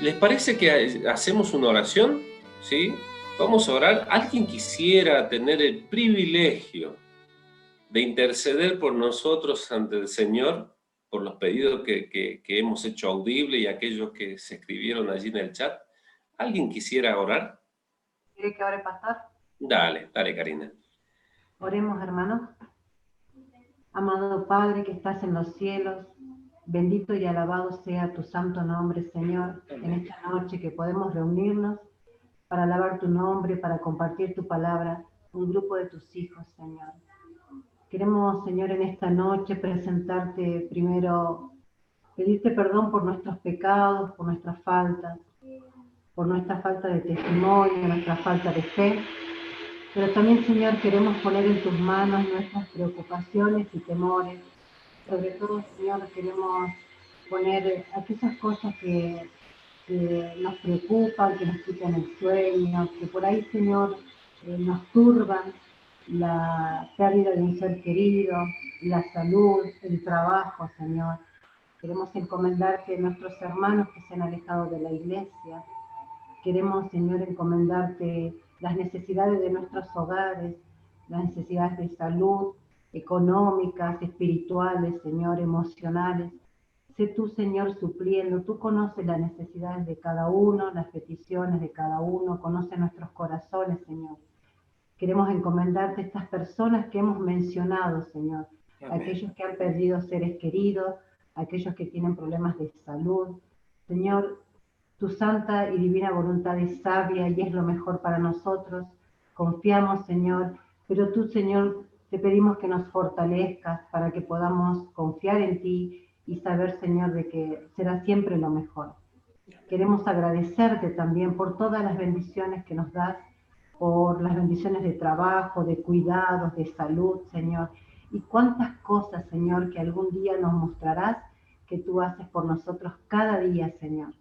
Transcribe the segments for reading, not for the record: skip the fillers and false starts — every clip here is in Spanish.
¿Les parece que hacemos una oración? ¿Sí? Vamos a orar. ¿Alguien quisiera tener el privilegio de interceder por nosotros ante el Señor, por los pedidos que hemos hecho audible y aquellos que se escribieron allí en el chat? ¿Alguien quisiera orar? ¿Quiere que ore, pastor? Dale, dale, Karina. Oremos, hermanos. Amado Padre que estás en los cielos, bendito y alabado sea tu santo nombre, Señor, en Amén. esta noche que podemos reunirnos para alabar tu nombre, para compartir tu palabra, un grupo de tus hijos, Señor. Queremos, Señor, en esta noche presentarte primero, pedirte perdón por nuestros pecados, por nuestras faltas, por nuestra falta de testimonio, nuestra falta de fe. Pero también, Señor, queremos poner en tus manos nuestras preocupaciones y temores. Sobre todo, Señor, queremos poner aquellas cosas que nos preocupan, que nos quitan el sueño, que por ahí, Señor, nos turban la pérdida de un ser querido, la salud, el trabajo, Señor. Queremos encomendarte a nuestros hermanos que se han alejado de la iglesia. Queremos, Señor, encomendarte las necesidades de nuestros hogares, las necesidades de salud, económicas, espirituales, Señor, emocionales. Sé tú, Señor, supliendo. Tú conoces las necesidades de cada uno, las peticiones de cada uno, conoces nuestros corazones, Señor. Queremos encomendarte a estas personas que hemos mencionado, Señor. Amén. Aquellos que han perdido seres queridos, aquellos que tienen problemas de salud. Señor, tu santa y divina voluntad es sabia y es lo mejor para nosotros. Confiamos, Señor, pero tú, Señor, te pedimos que nos fortalezcas para que podamos confiar en ti y saber, Señor, de que será siempre lo mejor. Queremos agradecerte también por todas las bendiciones que nos das, por las bendiciones de trabajo, de cuidados, de salud, Señor. Y cuántas cosas, Señor, que algún día nos mostrarás que tú haces por nosotros cada día, Señor.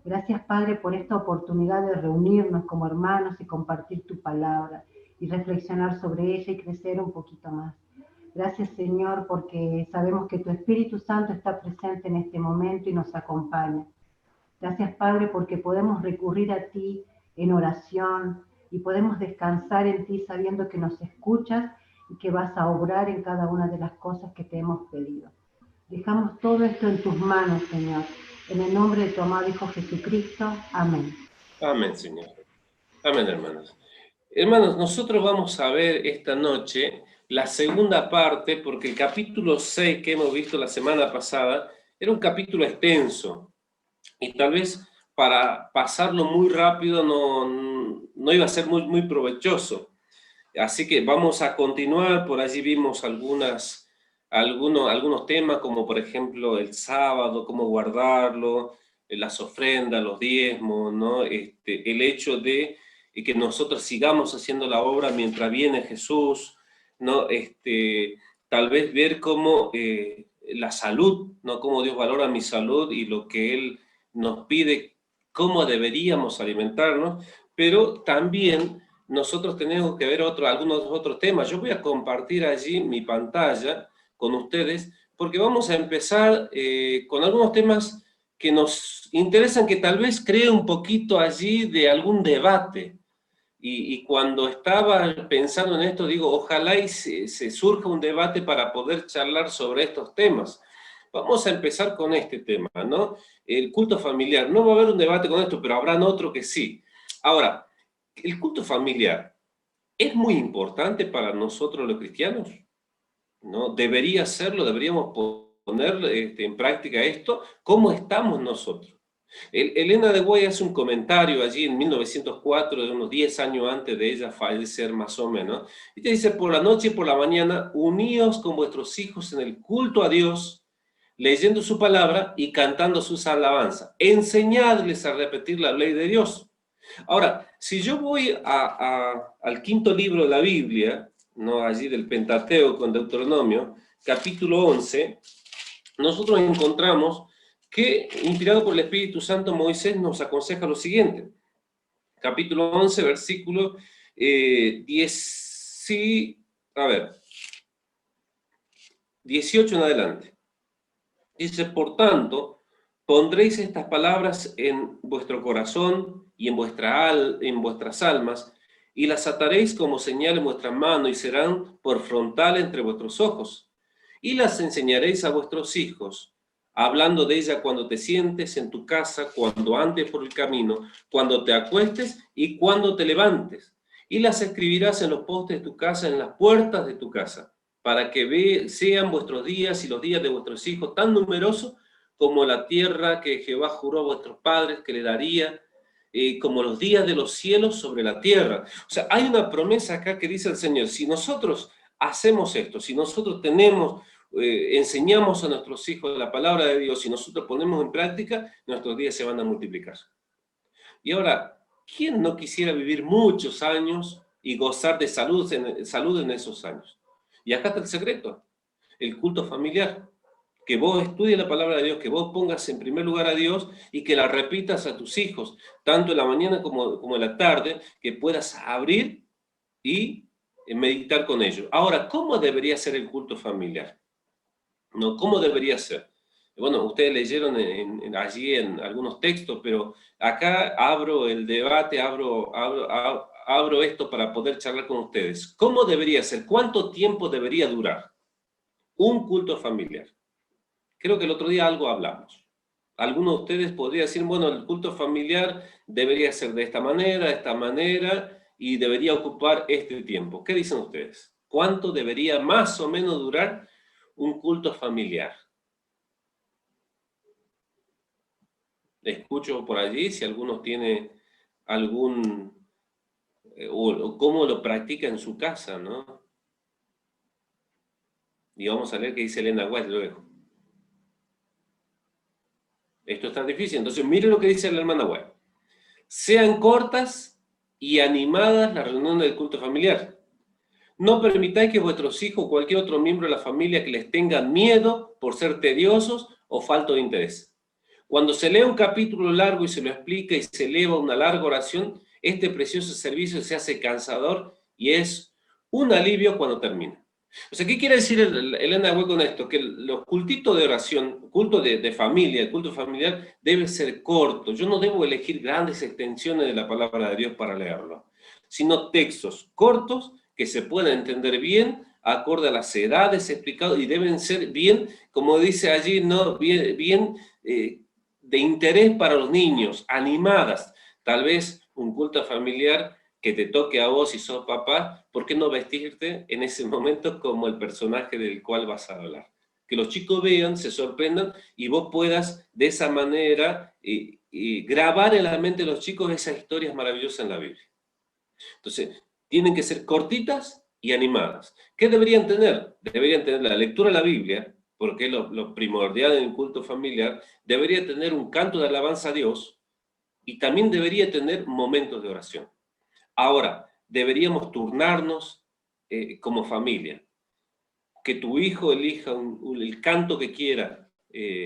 Gracias, Padre, por esta oportunidad de reunirnos como hermanos y compartir tu palabra y reflexionar sobre ella y crecer un poquito más. Gracias, Señor, porque sabemos que tu Espíritu Santo está presente en este momento y nos acompaña. Gracias, Padre, porque podemos recurrir a ti en oración y podemos descansar en ti sabiendo que nos escuchas y que vas a obrar en cada una de las cosas que te hemos pedido. Dejamos todo esto en tus manos, Señor. En el nombre de tu amado Hijo Jesucristo. Amén. Amén, Señor. Amén, hermanos. Hermanos, nosotros vamos a ver esta noche la segunda parte, porque el capítulo 6 que hemos visto la semana pasada era un capítulo extenso y tal vez para pasarlo muy rápido no iba a ser muy provechoso. Así que vamos a continuar, por allí vimos algunos temas, como por ejemplo el sábado, cómo guardarlo, las ofrendas, los diezmos, ¿no? El hecho de que nosotros sigamos haciendo la obra mientras viene Jesús, ¿no? Tal vez ver cómo la salud, ¿no? Cómo Dios valora mi salud y lo que Él nos pide, cómo deberíamos alimentarnos, pero también nosotros tenemos que ver algunos otros temas. Yo voy a compartir allí mi pantalla con ustedes porque vamos a empezar con algunos temas que nos interesan, que tal vez cree un poquito allí de algún debate. Y cuando estaba pensando en esto, digo, ojalá y se surja un debate para poder charlar sobre estos temas. Vamos a empezar con este tema, ¿no? El culto familiar. No va a haber un debate con esto, pero habrán otro que sí. Ahora, el culto familiar es muy importante para nosotros los cristianos, ¿no? Debería serlo, deberíamos poner en práctica esto. ¿Cómo estamos nosotros? Elena de Guay hace un comentario allí en 1904, de unos 10 años antes de ella fallecer más o menos. Ella dice, por la noche y por la mañana, uníos con vuestros hijos en el culto a Dios, leyendo su palabra y cantando sus alabanzas. Enseñadles a repetir la ley de Dios. Ahora, si yo voy al quinto libro de la Biblia, ¿no? Allí del Pentateuco con Deuteronomio, capítulo 11, nosotros encontramos que, inspirado por el Espíritu Santo, Moisés nos aconseja lo siguiente. Capítulo 11, versículo 18 en adelante. Dice, por tanto, Pondréis estas palabras en vuestro corazón y en vuestras almas, y las ataréis como señal en vuestra mano, y serán por frontal entre vuestros ojos. Y las enseñaréis a vuestros hijos, hablando de ella cuando te sientes en tu casa, cuando andes por el camino, cuando te acuestes y cuando te levantes. Y las escribirás en los postes de tu casa, en las puertas de tu casa, para que sean vuestros días y los días de vuestros hijos tan numerosos como la tierra que Jehová juró a vuestros padres que le daría, como los días de los cielos sobre la tierra. O sea, hay una promesa acá que dice el Señor: si nosotros hacemos esto, si nosotros enseñamos a nuestros hijos la palabra de Dios, si nosotros ponemos en práctica, nuestros días se van a multiplicar. Y ahora, ¿quién no quisiera vivir muchos años y gozar de salud en esos años? Y acá está el secreto: el culto familiar. Que vos estudies la palabra de Dios, que vos pongas en primer lugar a Dios y que la repitas a tus hijos, tanto en la mañana como en la tarde, que puedas abrir y meditar con ellos. Ahora, ¿cómo debería ser el culto familiar? ¿No? ¿Cómo debería ser? Bueno, ustedes leyeron allí en algunos textos, pero acá abro el debate, abro esto para poder charlar con ustedes. ¿Cómo debería ser? ¿Cuánto tiempo debería durar un culto familiar? Creo que el otro día algo hablamos. Algunos de ustedes podrían decir, bueno, el culto familiar debería ser de esta manera, y debería ocupar este tiempo. ¿Qué dicen ustedes? ¿Cuánto debería más o menos durar un culto familiar? Escucho por allí si algunos tienen o cómo lo practica en su casa, ¿no? Y vamos a leer qué dice Elena White luego. Esto está difícil, entonces miren lo que dice la hermana White. Sean cortas y animadas las reuniones del culto familiar. No permitáis que vuestros hijos o cualquier otro miembro de la familia que les tenga miedo por ser tediosos o falto de interés. Cuando se lee un capítulo largo y se lo explica y se eleva una larga oración, este precioso servicio se hace cansador y es un alivio cuando termina. O sea, ¿qué quiere decir Elena White con esto? Que los cultitos de oración, culto de familia, el culto familiar, debe ser corto. Yo no debo elegir grandes extensiones de la palabra de Dios para leerlo, sino textos cortos que se puedan entender bien, acorde a las edades explicados, y deben ser bien, como dice allí, ¿no? Bien de interés para los niños, animadas. Tal vez un culto familiar que te toque a vos si sos papá, ¿por qué no vestirte en ese momento como el personaje del cual vas a hablar? Que los chicos vean, se sorprendan y vos puedas de esa manera grabar en la mente de los chicos esas historias maravillosas en la Biblia. Entonces, tienen que ser cortitas y animadas. ¿Qué deberían tener? Deberían tener la lectura de la Biblia, porque es lo primordial en el culto familiar. Debería tener un canto de alabanza a Dios y también debería tener momentos de oración. Ahora, deberíamos turnarnos como familia. Que tu hijo elija el canto que quiera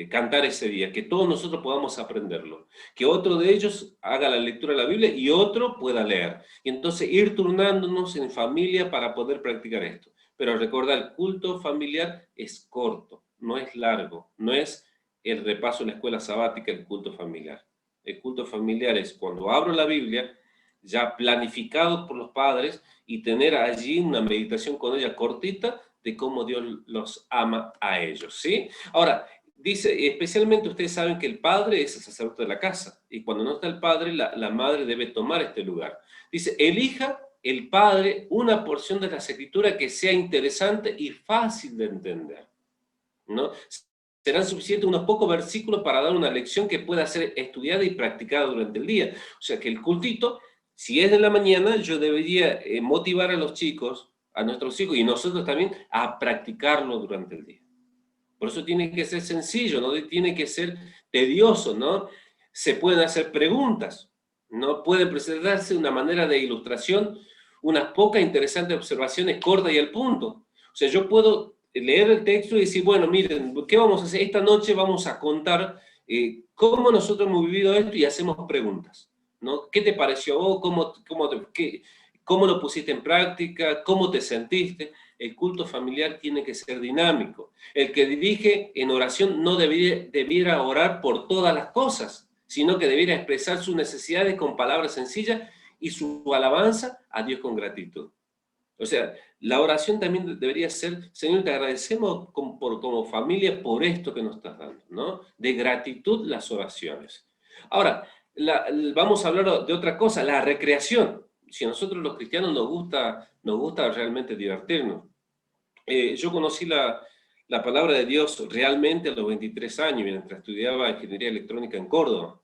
cantar ese día, que todos nosotros podamos aprenderlo. Que otro de ellos haga la lectura de la Biblia y otro pueda leer. Y entonces ir turnándonos en familia para poder practicar esto. Pero recordar, el culto familiar es corto, no es largo, no es el repaso de la escuela sabática, el culto familiar. El culto familiar es cuando abro la Biblia, ya planificado por los padres, y tener allí una meditación con ella cortita de cómo Dios los ama a ellos, ¿sí? Ahora, dice, especialmente ustedes saben que el padre es el sacerdote de la casa, y cuando no está el padre, la madre debe tomar este lugar. Dice, elija el padre una porción de las escrituras que sea interesante y fácil de entender, ¿no? Serán suficientes unos pocos versículos para dar una lección que pueda ser estudiada y practicada durante el día. O sea que el cultito, si es de la mañana, yo debería motivar a los chicos, a nuestros hijos y nosotros también, a practicarlo durante el día. Por eso tiene que ser sencillo, no tiene que ser tedioso, ¿no? Se pueden hacer preguntas, ¿no? Puede presentarse una manera de ilustración, unas pocas interesantes observaciones cortas y al punto. O sea, yo puedo leer el texto y decir, bueno, miren, ¿qué vamos a hacer? Esta noche vamos a contar cómo nosotros hemos vivido esto y hacemos preguntas, ¿no? ¿Qué te pareció a vos? ¿Cómo lo pusiste en práctica? ¿Cómo te sentiste? el culto familiar tiene que ser dinámico. El que dirige en oración no debiera orar por todas las cosas, sino que debiera expresar sus necesidades con palabras sencillas y su alabanza a Dios con gratitud. O sea, la oración también debería ser, Señor, te agradecemos como familia por esto que nos estás dando, ¿no? De gratitud las oraciones. Ahora, vamos a hablar de otra cosa, la recreación. Si a nosotros los cristianos nos gusta realmente divertirnos. Yo conocí la palabra de Dios realmente a los 23 años, mientras estudiaba ingeniería electrónica en Córdoba.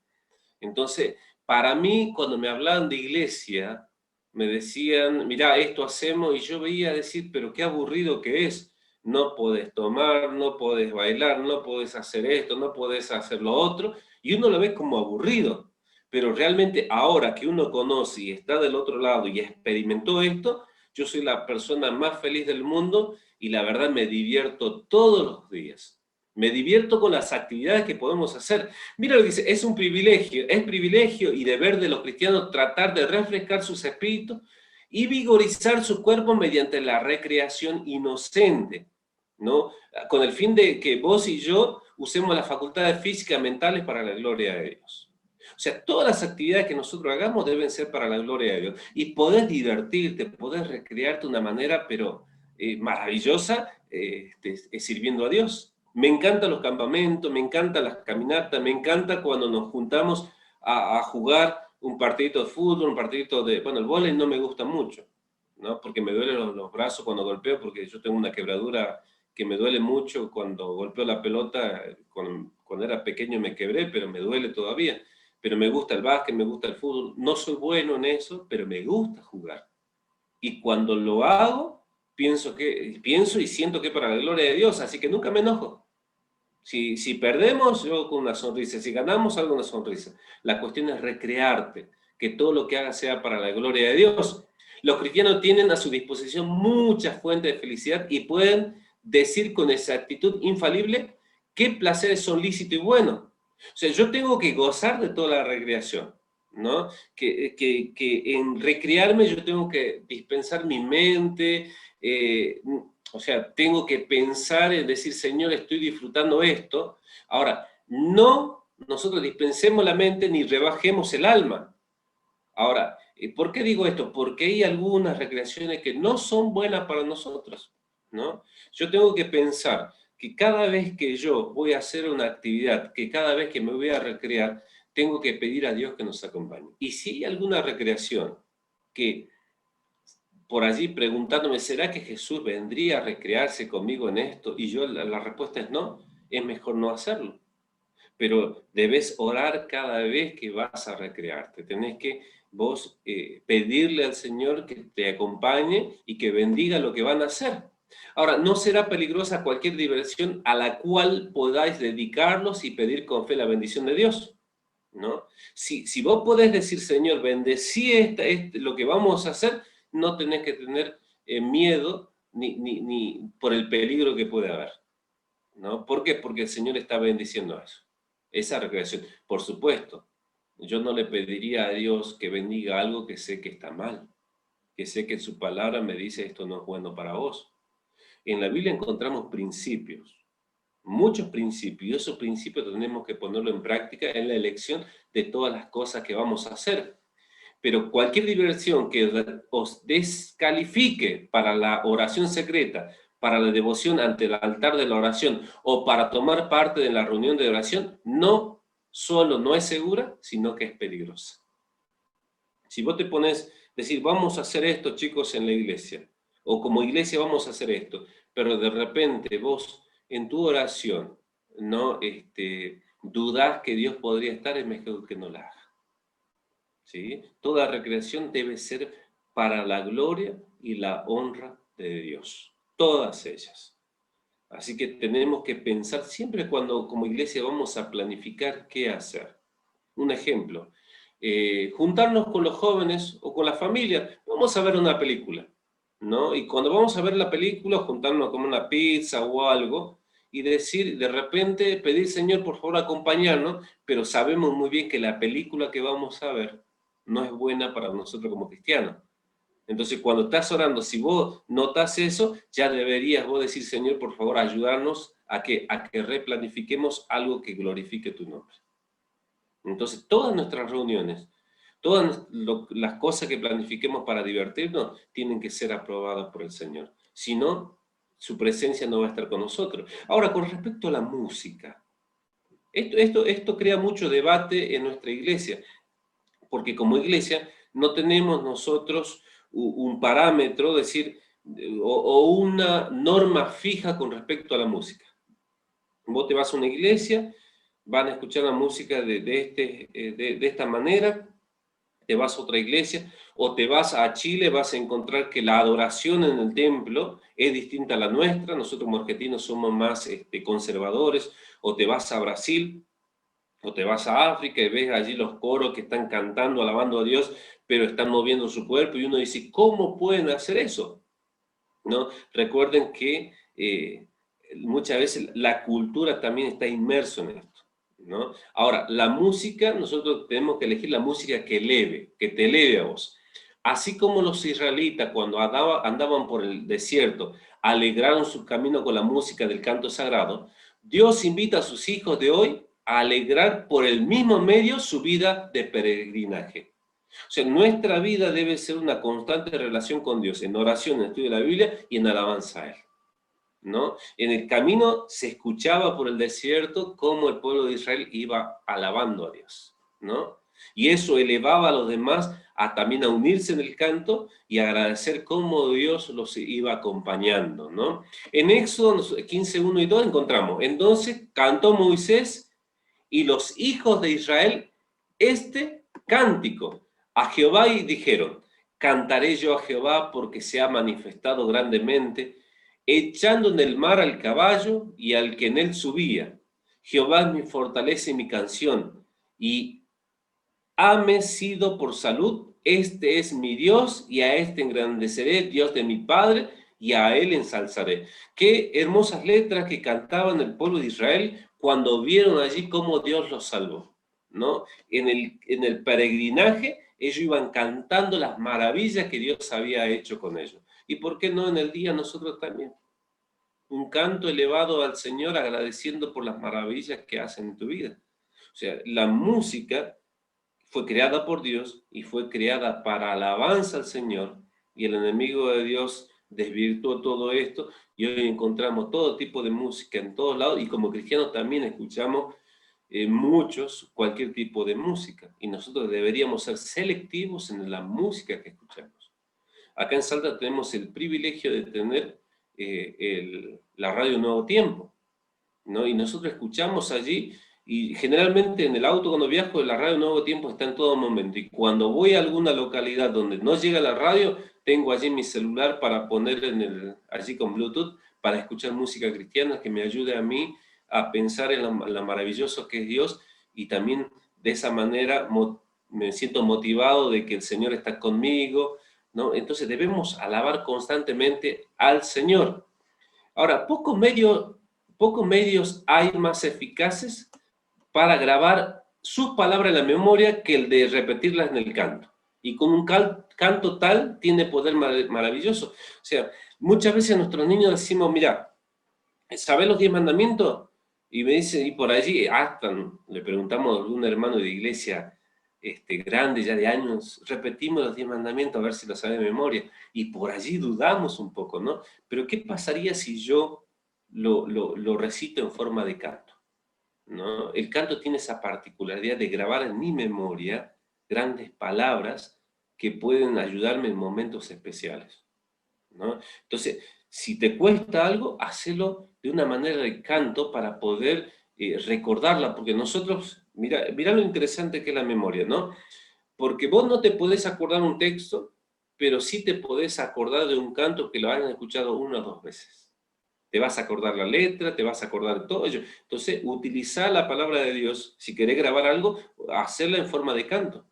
Entonces, para mí, cuando me hablaban de iglesia, me decían, mirá, esto hacemos, y yo veía decir, pero qué aburrido que es. No podés tomar, no podés bailar, no podés hacer esto, no podés hacer lo otro, y uno lo ve como aburrido. Pero realmente ahora que uno conoce y está del otro lado y experimentó esto, yo soy la persona más feliz del mundo y la verdad me divierto todos los días. Me divierto con las actividades que podemos hacer. Mira lo que dice, es privilegio y deber de los cristianos tratar de refrescar sus espíritus y vigorizar su cuerpo mediante la recreación inocente, ¿no? Con el fin de que vos y yo usemos las facultades físicas y mentales para la gloria de Dios. O sea, todas las actividades que nosotros hagamos deben ser para la gloria de Dios. Y podés divertirte, podés recrearte de una manera, pero maravillosa, sirviendo a Dios. Me encantan los campamentos, me encantan las caminatas, me encanta cuando nos juntamos a jugar un partidito de fútbol, un partidito de... Bueno, el vóley no me gusta mucho, ¿no? Porque me duelen los brazos cuando golpeo, porque yo tengo una quebradura que me duele mucho cuando golpeo la pelota. Cuando era pequeño me quebré, pero me duele todavía. Pero me gusta el básquet, me gusta el fútbol. No soy bueno en eso, pero me gusta jugar. Y cuando lo hago, pienso y siento que es para la gloria de Dios, así que nunca me enojo. Si perdemos, yo con una sonrisa. Si ganamos, hago una sonrisa. La cuestión es recrearte, que todo lo que hagas sea para la gloria de Dios. Los cristianos tienen a su disposición muchas fuentes de felicidad y pueden decir con exactitud infalible qué placeres son lícitos y buenos. O sea, yo tengo que gozar de toda la recreación, ¿no? Que en recrearme yo tengo que dispensar mi mente, o sea, tengo que pensar en decir, Señor, estoy disfrutando esto. Ahora, no nosotros dispensemos la mente ni rebajemos el alma. Ahora, ¿por qué digo esto? Porque hay algunas recreaciones que no son buenas para nosotros, ¿no? Yo tengo que pensar que cada vez que yo voy a hacer una actividad, que cada vez que me voy a recrear, tengo que pedir a Dios que nos acompañe. Y si hay alguna recreación que por allí preguntándome, ¿será que Jesús vendría a recrearse conmigo en esto? Y yo la respuesta es no, es mejor no hacerlo. Pero debes orar cada vez que vas a recrearte. Tenés que vos pedirle al Señor que te acompañe y que bendiga lo que van a hacer. Ahora, no será peligrosa cualquier diversión a la cual podáis dedicarlos y pedir con fe la bendición de Dios, ¿no? Si vos podés decir, Señor, bendecí lo que vamos a hacer, no tenés que tener miedo ni por el peligro que puede haber, ¿no? ¿Por qué? Porque el Señor está bendiciendo eso, esa recreación. Por supuesto, yo no le pediría a Dios que bendiga algo que sé que está mal, que sé que su palabra me dice esto no es bueno para vos. En la Biblia encontramos principios, muchos principios, y esos principios tenemos que ponerlo en práctica en la elección de todas las cosas que vamos a hacer. Pero cualquier diversión que os descalifique para la oración secreta, para la devoción ante el altar de la oración o para tomar parte de la reunión de oración, no solo no es segura, sino que es peligrosa. Si vos te pones, decir, vamos a hacer esto, chicos, en la iglesia, o como iglesia vamos a hacer esto, pero de repente vos en tu oración no dudás que Dios podría estar, es mejor que no la hagas. ¿Sí? Toda recreación debe ser para la gloria y la honra de Dios, todas ellas. Así que tenemos que pensar siempre cuando como iglesia vamos a planificar qué hacer. Un ejemplo, juntarnos con los jóvenes o con la familia, vamos a ver una película, ¿no? Y cuando vamos a ver la película, juntarnos con una pizza o algo, y decir, de repente, pedir, Señor, por favor, acompañarnos, pero sabemos muy bien que la película que vamos a ver no es buena para nosotros como cristianos. Entonces, cuando estás orando, si vos notas eso, ya deberías vos decir, Señor, por favor, ayudarnos a que replanifiquemos algo que glorifique tu nombre. Entonces, todas nuestras reuniones, todas las cosas que planifiquemos para divertirnos, tienen que ser aprobadas por el Señor. Si no, su presencia no va a estar con nosotros. Ahora, con respecto a la música, esto crea mucho debate en nuestra iglesia, porque como iglesia no tenemos nosotros un parámetro, decir, o una norma fija con respecto a la música. Vos te vas a una iglesia, van a escuchar la música de esta manera, te vas a otra iglesia, o te vas a Chile, vas a encontrar que la adoración en el templo es distinta a la nuestra, nosotros como argentinos somos más conservadores, o te vas a Brasil, o te vas a África y ves allí los coros que están cantando, alabando a Dios, pero están moviendo su cuerpo, y uno dice, ¿cómo pueden hacer eso? ¿No? Recuerden que muchas veces la cultura también está inmerso en esto, ¿no? Ahora, la música, nosotros tenemos que elegir la música que eleve, que te eleve a vos. Así como los israelitas cuando andaban por el desierto, alegraron su camino con la música del canto sagrado, Dios invita a sus hijos de hoy a alegrar por el mismo medio su vida de peregrinaje. O sea, nuestra vida debe ser una constante relación con Dios, en oración, en estudio de la Biblia y en alabanza a Él, ¿no? En el camino se escuchaba por el desierto cómo el pueblo de Israel iba alabando a Dios, ¿no? Y eso elevaba a los demás también a unirse en el canto y agradecer cómo Dios los iba acompañando, ¿no? En Éxodo 15, 1 y 2 encontramos, entonces cantó Moisés y los hijos de Israel este cántico a Jehová y dijeron, cantaré yo a Jehová porque se ha manifestado grandemente, echando en el mar al caballo y al que en él subía. Jehová es mi fortaleza y mi canción, y hame sido por salud, este es mi Dios, y a este engrandeceré, Dios de mi Padre, y a él ensalzaré. Qué hermosas letras que cantaban el pueblo de Israel cuando vieron allí cómo Dios los salvó, ¿no? En el peregrinaje, ellos iban cantando las maravillas que Dios había hecho con ellos. ¿Y por qué no en el día nosotros también? Un canto elevado al Señor agradeciendo por las maravillas que hace en tu vida. O sea, la música fue creada por Dios y fue creada para alabanza al Señor, y el enemigo de Dios desvirtuó todo esto, y hoy encontramos todo tipo de música en todos lados, y como cristianos también escuchamos muchos, cualquier tipo de música, y nosotros deberíamos ser selectivos en la música que escuchamos. Acá en Salta tenemos el privilegio de tener la radio Nuevo Tiempo, ¿no? Y nosotros escuchamos allí, y generalmente en el auto cuando viajo, la radio Nuevo Tiempo está en todo momento, y cuando voy a alguna localidad donde no llega la radio, tengo allí mi celular para poner allí con Bluetooth, para escuchar música cristiana que me ayude a mí a pensar en lo maravilloso que es Dios, y también de esa manera me siento motivado de que el Señor está conmigo, ¿no? Entonces debemos alabar constantemente al Señor. Ahora, pocos medios hay más eficaces para grabar sus palabras en la memoria que el de repetirlas en el canto. Y con un canto tal tiene poder maravilloso. O sea, muchas veces a nuestros niños decimos, mira, ¿sabes los 10 mandamientos? Y me dicen, y por allí, hasta le preguntamos a algún hermano de iglesia grande ya de años, repetimos los 10 mandamientos a ver si lo sabe de memoria. Y por allí dudamos un poco, ¿no? Pero ¿qué pasaría si yo lo recito en forma de canto, ¿no? El canto tiene esa particularidad de grabar en mi memoria grandes palabras que pueden ayudarme en momentos especiales, ¿no? Entonces, si te cuesta algo, hacelo de una manera de canto para poder recordarla, porque nosotros, mira lo interesante que es la memoria, ¿no? Porque vos no te podés acordar un texto, pero sí te podés acordar de un canto que lo hayan escuchado 1 o 2 veces. Te vas a acordar la letra, te vas a acordar de todo ello. Entonces, utiliza la palabra de Dios. Si querés grabar algo, hacerla en forma de canto.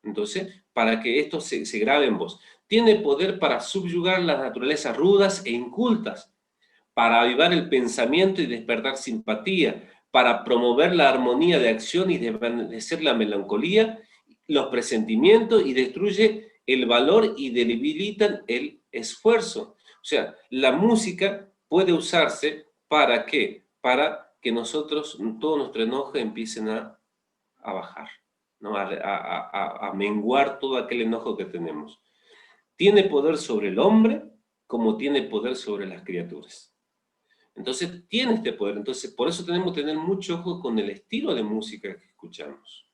Entonces, para que esto se grabe en vos. Tiene poder para subyugar las naturalezas rudas e incultas, para avivar el pensamiento y despertar simpatía, para promover la armonía de acción y desvanecer la melancolía, los presentimientos, y destruye el valor y debilitan el esfuerzo. O sea, la música puede usarse ¿para qué? Para que nosotros, todo nuestro enojo empiecen a bajar, ¿no? A menguar todo aquel enojo que tenemos. Tiene poder sobre el hombre como tiene poder sobre las criaturas. Entonces, tiene este poder. Entonces, por eso tenemos que tener mucho ojo con el estilo de música que escuchamos.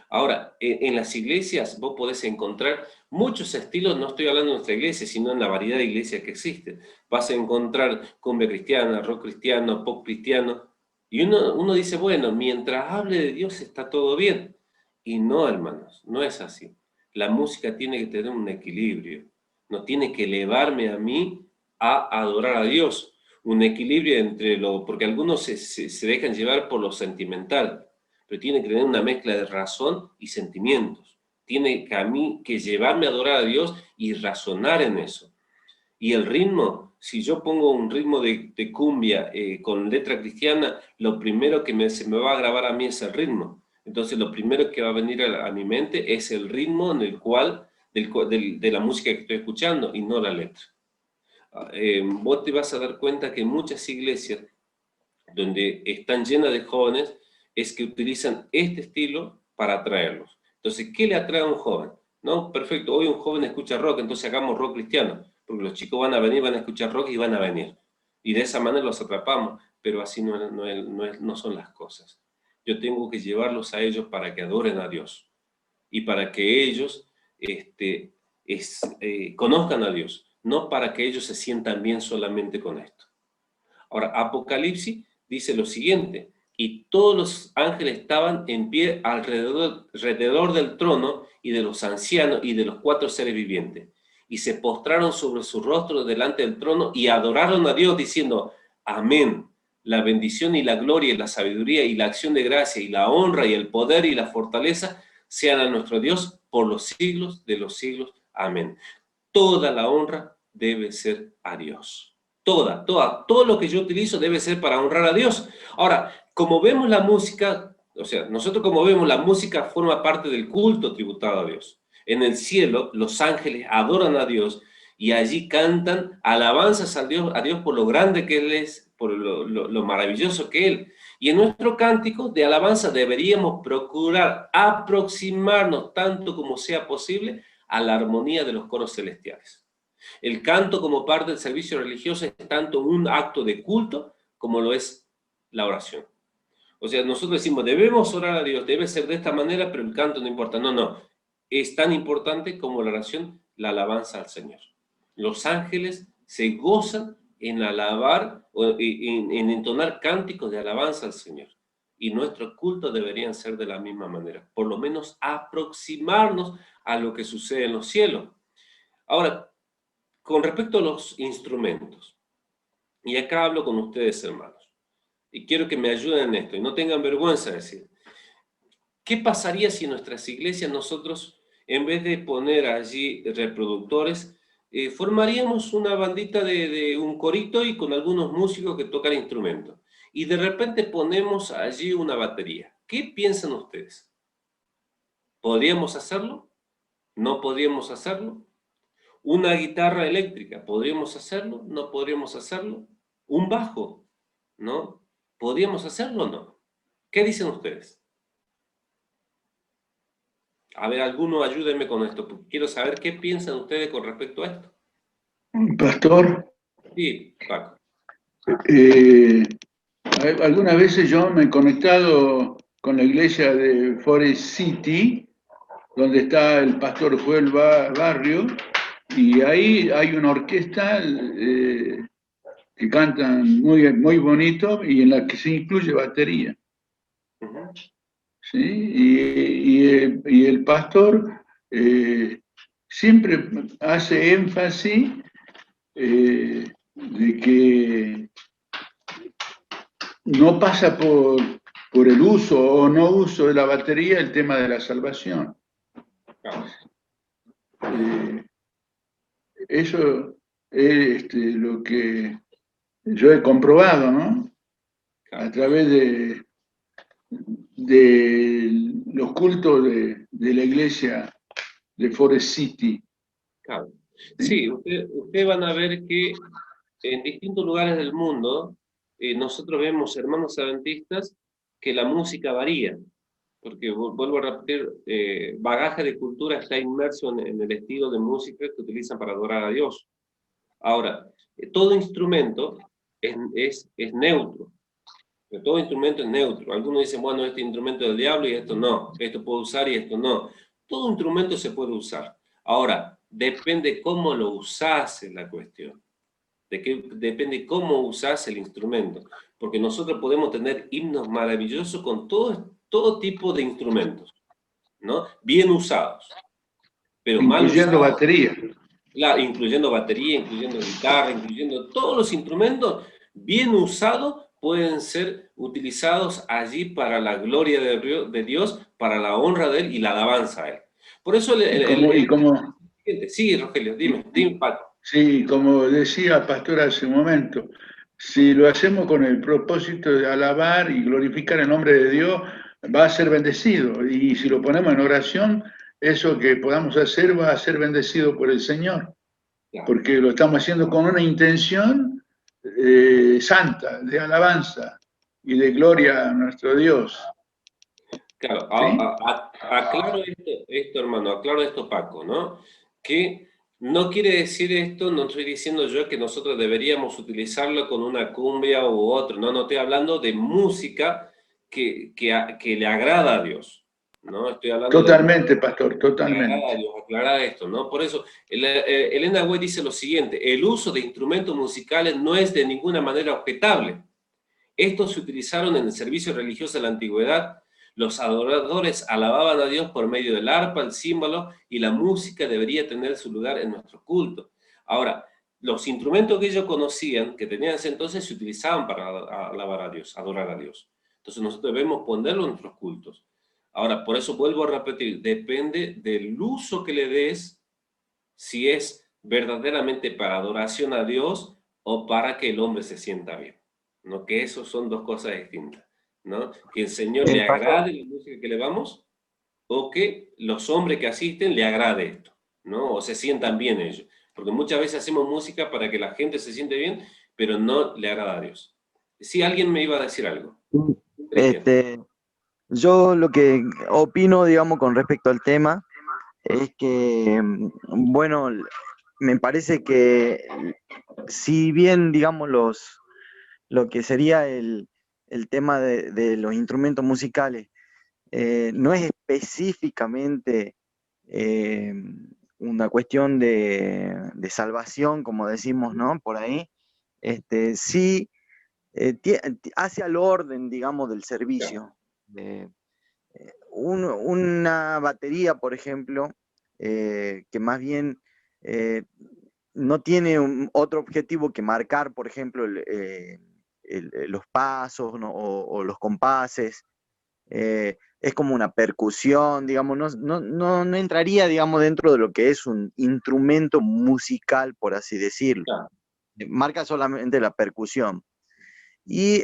Ahora, en las iglesias vos podés encontrar muchos estilos, no estoy hablando de nuestra iglesia, sino en la variedad de iglesias que existen. Vas a encontrar cumbia cristiana, rock cristiano, pop cristiano, y uno dice, bueno, mientras hable de Dios está todo bien. Y no, hermanos, no es así. La música tiene que tener un equilibrio, no tiene que elevarme a mí a adorar a Dios. Un equilibrio entre porque algunos se dejan llevar por lo sentimental, pero tiene que tener una mezcla de razón y sentimientos. Tiene que a mí que llevarme a adorar a Dios y razonar en eso. Y el ritmo, si yo pongo un ritmo de cumbia con letra cristiana, lo primero que se me va a grabar a mí es el ritmo. Entonces lo primero que va a venir a mi mente es el ritmo en el cual, de la música que estoy escuchando y no la letra. Vos te vas a dar cuenta que muchas iglesias donde están llenas de jóvenes es que utilizan este estilo para atraerlos. Entonces, ¿qué le atrae a un joven? No, perfecto, hoy un joven escucha rock, entonces hagamos rock cristiano, porque los chicos van a venir, van a escuchar rock y van a venir. Y de esa manera los atrapamos, pero así no son las cosas. Yo tengo que llevarlos a ellos para que adoren a Dios y para que ellos conozcan a Dios, no para que ellos se sientan bien solamente con esto. Ahora, Apocalipsis dice lo siguiente: y todos los ángeles estaban en pie alrededor del trono y de los ancianos y de los 4 seres vivientes, y se postraron sobre su rostro delante del trono y adoraron a Dios diciendo, amén, la bendición y la gloria y la sabiduría y la acción de gracia y la honra y el poder y la fortaleza sean a nuestro Dios por los siglos de los siglos, amén. Toda la honra debe ser a Dios. Todo lo que yo utilizo debe ser para honrar a Dios. Ahora, como vemos la música, o sea, nosotros como vemos la música forma parte del culto tributado a Dios. En el cielo, los ángeles adoran a Dios y allí cantan alabanzas a Dios por lo grande que Él es, por lo maravilloso que Él. Y en nuestro cántico de alabanza deberíamos procurar aproximarnos tanto como sea posible a la armonía de los coros celestiales. El canto como parte del servicio religioso es tanto un acto de culto como lo es la oración. O sea, nosotros decimos, debemos orar a Dios, debe ser de esta manera, pero el canto no importa. No, no. Es tan importante como la oración, la alabanza al Señor. Los ángeles se gozan en alabar, en entonar cánticos de alabanza al Señor. Y nuestros cultos deberían ser de la misma manera. Por lo menos aproximarnos a lo que sucede en los cielos. Ahora, con respecto a los instrumentos, y acá hablo con ustedes, hermanos, y quiero que me ayuden en esto, y no tengan vergüenza de decir, ¿qué pasaría si en nuestras iglesias nosotros, en vez de poner allí reproductores, formaríamos una bandita de un corito y con algunos músicos que tocan instrumentos? Y de repente ponemos allí una batería. ¿Qué piensan ustedes? ¿Podríamos hacerlo? ¿No podríamos hacerlo? Una guitarra eléctrica, ¿podríamos hacerlo? ¿No podríamos hacerlo? Un bajo, ¿no? ¿Podríamos hacerlo o no? ¿Qué dicen ustedes? A ver, alguno ayúdenme con esto, porque quiero saber qué piensan ustedes con respecto a esto. Pastor, Sí, Paco. algunas veces yo me he conectado con la iglesia de Forest City, donde está el pastor Joel Barrio, y ahí hay una orquesta que cantan muy bonito y en la que se incluye batería. ¿Sí? Y el pastor siempre hace énfasis de que no pasa por el uso o no uso de la batería el tema de la salvación. Eso es lo que yo he comprobado, ¿no? A través de los cultos de la iglesia de Forest City. Claro. ¿Sí? Sí, ustedes van a ver que en distintos lugares del mundo nosotros vemos hermanos adventistas que la música varía, porque vuelvo a repetir, bagaje de cultura está inmerso en el estilo de música que utilizan para adorar a Dios. Ahora, todo instrumento es neutro. Todo instrumento es neutro. Algunos dicen, bueno, este instrumento es del diablo y esto no. Esto puedo usar y esto no. Todo instrumento se puede usar. Ahora, depende cómo lo usás en la cuestión. Depende cómo usás el instrumento. Porque nosotros podemos tener himnos maravillosos con todo tipo de instrumentos, ¿no? Bien usados. Pero mal Incluyendo usados, batería. claro, incluyendo batería, incluyendo guitarra, incluyendo todos los instrumentos, bien usados, pueden ser utilizados allí para la gloria de Dios, para la honra de Él y la alabanza a Él. Por eso sí, Rogelio, dime, Paco. Sí, como decía Pastor hace un momento, si lo hacemos con el propósito de alabar y glorificar el nombre de Dios, va a ser bendecido. Y si lo ponemos en oración, eso que podamos hacer va a ser bendecido por el Señor, Claro, porque lo estamos haciendo con una intención santa, de alabanza y de gloria a nuestro Dios. claro. ¿Sí? Aclaro esto, hermano, aclaro esto, Paco, ¿no? Que no quiere decir esto, no estoy diciendo yo que nosotros deberíamos utilizarlo con una cumbia u otro, no estoy hablando de música que le agrada a Dios, ¿no? Estoy hablando de música Totalmente, pastor, que le agrada a totalmente. Dios, aclarar esto, ¿no? Por eso, Elena White dice lo siguiente, el uso de instrumentos musicales no es de ninguna manera objetable. Estos se utilizaron en el servicio religioso de la antigüedad. Los adoradores alababan a Dios por medio del arpa, el címbalo, y la música debería tener su lugar en nuestro culto. Ahora, los instrumentos que ellos conocían, que tenían ese entonces, se utilizaban para alabar a Dios, adorar a Dios. Entonces nosotros debemos ponerlo en nuestros cultos. Ahora, por eso vuelvo a repetir, depende del uso que le des, si es verdaderamente para adoración a Dios o para que el hombre se sienta bien, ¿no? Que esos son dos cosas distintas, ¿no? Que el Señor le Pastor, agrade la música que le vamos o que los hombres que asisten le agrade esto, ¿no? O se sientan bien ellos. Porque muchas veces hacemos música para que la gente se siente bien, pero no le agrada a Dios. Si alguien me iba a decir algo. este, yo lo que opino, digamos, con respecto al tema, es que, bueno, me parece que si bien, digamos, lo que sería el tema de los instrumentos musicales, no es específicamente una cuestión de salvación, como decimos, ¿no? Por ahí, sí hace al orden, digamos, del servicio. Una batería, por ejemplo, que más bien no tiene otro objetivo que marcar, por ejemplo, los pasos, ¿no? o los compases. Es como una percusión, digamos, no entraría, digamos, dentro de lo que es un instrumento musical, por así decirlo. Claro. Marca solamente la percusión. Y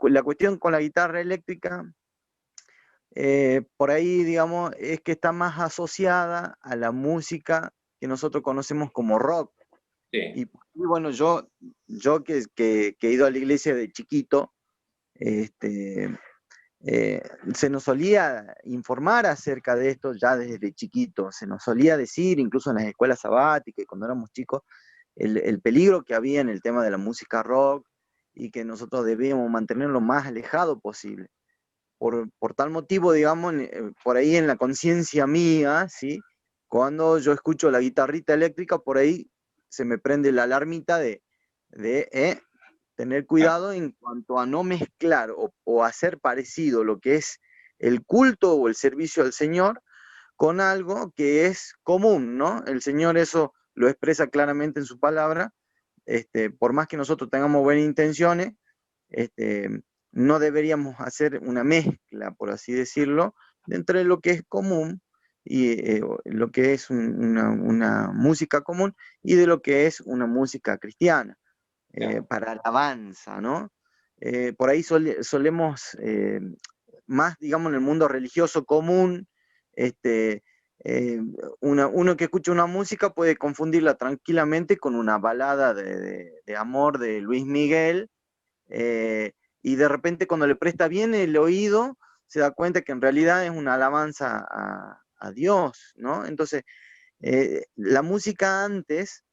la cuestión con la guitarra eléctrica, por ahí, digamos, es que está más asociada a la música que nosotros conocemos como rock. Sí. Y bueno, yo que he ido a la iglesia de chiquito, se nos solía informar acerca de esto ya desde chiquito, se nos solía decir, incluso en las escuelas sabáticas, cuando éramos chicos, el peligro que había en el tema de la música rock y que nosotros debíamos mantenerlo lo más alejado posible. Por tal motivo, digamos, por ahí en la conciencia mía, ¿sí? Cuando yo escucho la guitarrita eléctrica, por ahí se me prende la alarmita de tener cuidado en cuanto a no mezclar o hacer parecido lo que es el culto o el servicio al Señor con algo que es común, ¿no? El Señor eso lo expresa claramente en su palabra. Por más que nosotros tengamos buenas intenciones, no deberíamos hacer una mezcla, por así decirlo, entre lo que es común y lo que es una música común y de lo que es una música cristiana, para alabanza, ¿no? Por ahí solemos, más, digamos, en el mundo religioso común, Uno que escucha una música puede confundirla tranquilamente con una balada de amor de Luis Miguel, y de repente cuando le presta bien el oído, se da cuenta que en realidad es una alabanza a Dios, ¿no? Entonces, la música antes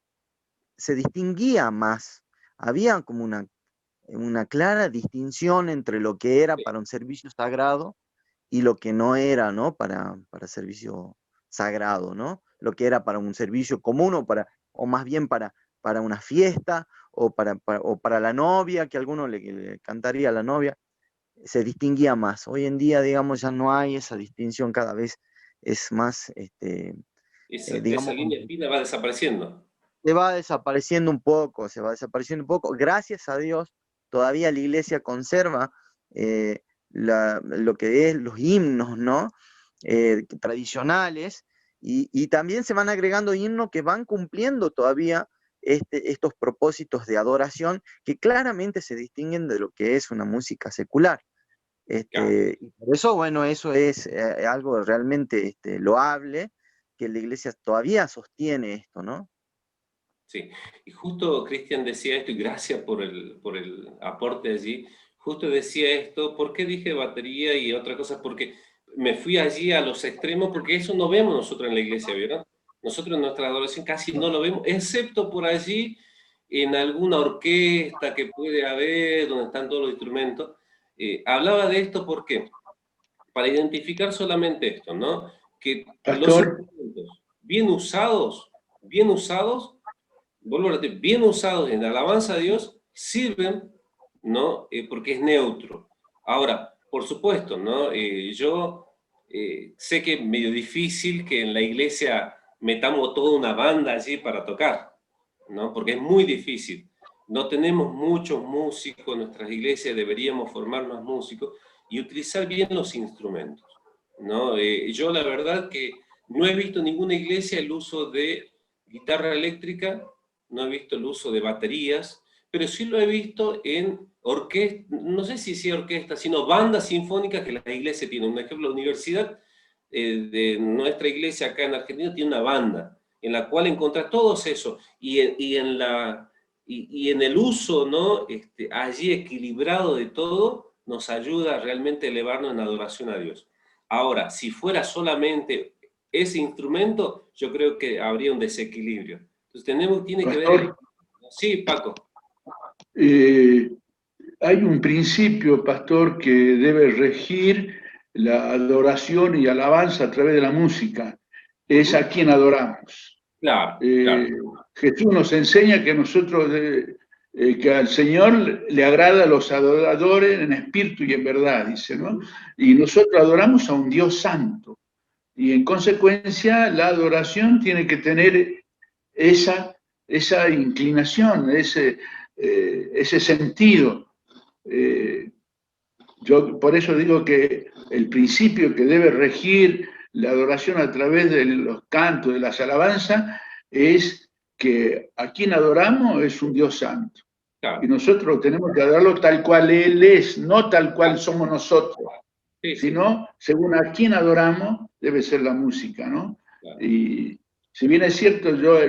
se distinguía más, había como una clara distinción entre lo que era para un servicio sagrado y lo que no era, ¿no? Para servicio sagrado, ¿no? Lo que era para un servicio común o más bien para una fiesta o para la novia, que alguno le cantaría a la novia, se distinguía más. Hoy en día, digamos, ya no hay esa distinción, cada vez es más, Esa digamos, línea fina va desapareciendo. se va desapareciendo un poco. Gracias a Dios, todavía la iglesia conserva lo que es los himnos, ¿no? Tradicionales, y también se van agregando himnos que van cumpliendo todavía estos propósitos de adoración que claramente se distinguen de lo que es una música secular. Claro. Y por eso, bueno, eso es algo realmente loable, que la iglesia todavía sostiene esto, ¿no? Sí, y justo Cristian decía esto, y gracias por el aporte allí, justo decía esto, ¿por qué dije batería y otra cosa? Porque me fui allí a los extremos, porque eso no vemos nosotros en la iglesia, ¿verdad? Nosotros en nuestra adoración casi no lo vemos, excepto por allí en alguna orquesta que puede haber, donde están todos los instrumentos. Hablaba de esto, ¿por qué? Para identificar solamente esto, ¿no? Que los Pastor, instrumentos bien usados, vuelvo a repetir, bien usados en la alabanza a Dios, sirven, ¿no? Porque es neutro. Ahora, por supuesto, ¿no? Yo sé que es medio difícil que en la iglesia metamos toda una banda allí para tocar, ¿no? Porque es muy difícil. No tenemos muchos músicos en nuestras iglesias, deberíamos formar más músicos y utilizar bien los instrumentos, ¿no? Yo la verdad que no he visto en ninguna iglesia el uso de guitarra eléctrica, no he visto el uso de baterías, pero sí lo he visto en orquesta, no sé si sea orquesta, sino bandas sinfónicas que la iglesia tiene. Un ejemplo, la universidad de nuestra iglesia acá en Argentina tiene una banda en la cual encuentras todos eso y en el uso, ¿no? Allí equilibrado de todo, nos ayuda realmente a elevarnos en adoración a Dios. Ahora, si fuera solamente ese instrumento, yo creo que habría un desequilibrio. Entonces tiene que ver el... pastor, Sí, Paco. eh, hay un principio, pastor, que debe regir la adoración y alabanza a través de la música. Es a quien adoramos. Claro, Eh, claro, Jesús nos enseña que que al Señor le agrada a los adoradores en espíritu y en verdad, dice, ¿no? Y nosotros adoramos a un Dios santo. Y en consecuencia, la adoración tiene que tener esa inclinación, ese sentido. Yo por eso digo que el principio que debe regir la adoración a través de los cantos, de las alabanzas, es que a quien adoramos es un Dios santo. Y claro. nosotros tenemos que adorarlo tal cual Él es, no tal cual somos nosotros, Sí, sí, sí, sino según a quien adoramos debe ser la música, ¿no? claro. Y si bien es cierto, yo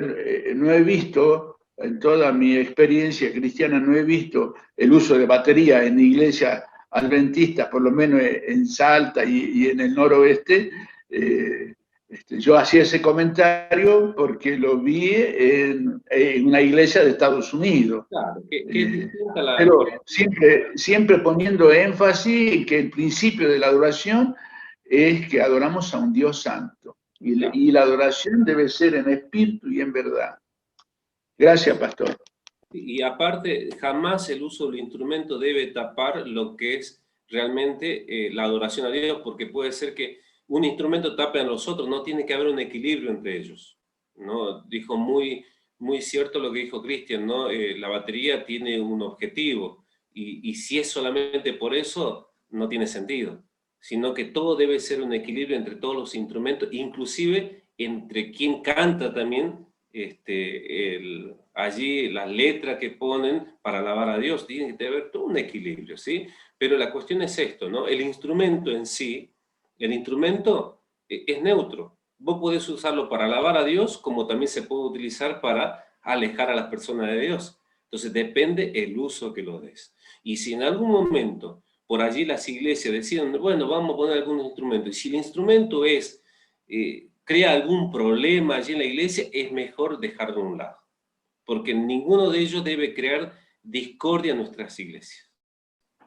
no he visto, en toda mi experiencia cristiana, no he visto el uso de batería en iglesias adventistas, por lo menos en Salta y en el noroeste. Yo hacía ese comentario porque lo vi en una iglesia de Estados Unidos. Claro, que es distinta la... Pero siempre poniendo énfasis en que el principio de la adoración es que adoramos a un Dios santo. Claro. Y la adoración debe ser en espíritu y en verdad. Gracias, pastor. Y aparte, jamás el uso del instrumento debe tapar lo que es realmente la adoración a Dios, porque puede ser que un instrumento tape a los otros, no tiene que haber un equilibrio entre ellos, ¿no? Dijo muy cierto lo que dijo Cristian, ¿no? La batería tiene un objetivo, y si es solamente por eso, no tiene sentido, sino que todo debe ser un equilibrio entre todos los instrumentos, inclusive entre quien canta también, allí las letras que ponen para alabar a Dios, tiene que haber todo un equilibrio, ¿sí? Pero la cuestión es esto, ¿no? El instrumento en sí, el instrumento es neutro, vos podés usarlo para alabar a Dios, como también se puede utilizar para alejar a las personas de Dios. Entonces depende el uso que lo des. Y si en algún momento por allí las iglesias deciden, bueno, vamos a poner algún instrumento, y si el instrumento crea algún problema allí en la iglesia, es mejor dejarlo a un lado, porque ninguno de ellos debe crear discordia en nuestras iglesias.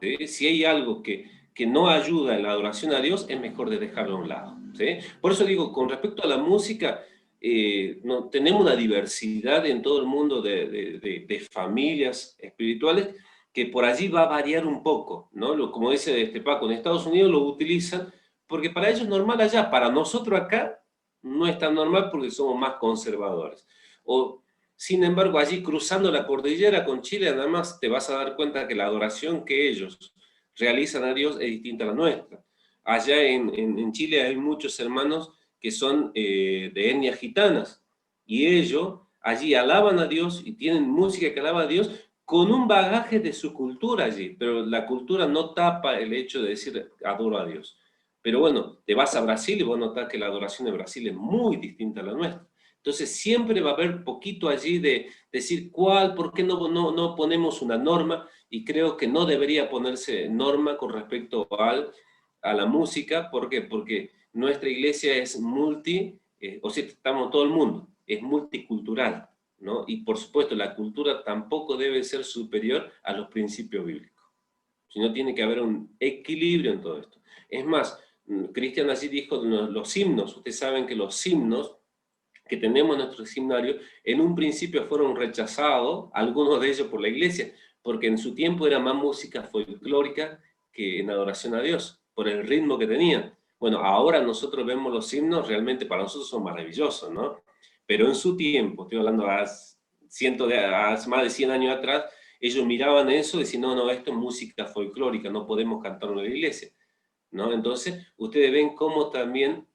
¿Sí? Si hay algo que no ayuda en la adoración a Dios, es mejor de dejarlo a un lado. ¿Sí? Por eso digo, con respecto a la música, no, tenemos una diversidad en todo el mundo de familias espirituales, que por allí va a variar un poco, ¿no? Como dice Paco, en Estados Unidos lo utilizan porque para ellos es normal allá, para nosotros acá no es tan normal porque somos más conservadores. Sin embargo, allí cruzando la cordillera con Chile, nada más te vas a dar cuenta que la adoración que ellos realizan a Dios es distinta a la nuestra. Allá en Chile hay muchos hermanos que son de etnias gitanas, y ellos allí alaban a Dios y tienen música que alaba a Dios con un bagaje de su cultura allí, pero la cultura no tapa el hecho de decir adoro a Dios. Pero bueno, te vas a Brasil y vas a notar que la adoración de Brasil es muy distinta a la nuestra. Entonces siempre va a haber poquito allí de decir por qué no ponemos una norma, y creo que no debería ponerse norma con respecto a la música. ¿Por qué? Porque nuestra iglesia es o sea, estamos todo el mundo, es multicultural, ¿no? Y por supuesto la cultura tampoco debe ser superior a los principios bíblicos, sino tiene que haber un equilibrio en todo esto. Es más, Cristian así dijo los himnos. Ustedes saben que los himnos que tenemos en nuestro himnario, en un principio fueron rechazados, algunos de ellos por la iglesia, porque en su tiempo era más música folclórica que en adoración a Dios, por el ritmo que tenían. Bueno, ahora nosotros vemos los himnos, realmente para nosotros son maravillosos, ¿no? Pero en su tiempo, estoy hablando hace más de 100 años atrás, ellos miraban eso y decían, no, esto es música folclórica, no podemos cantarlo en la iglesia, ¿no? Entonces, ustedes ven cómo también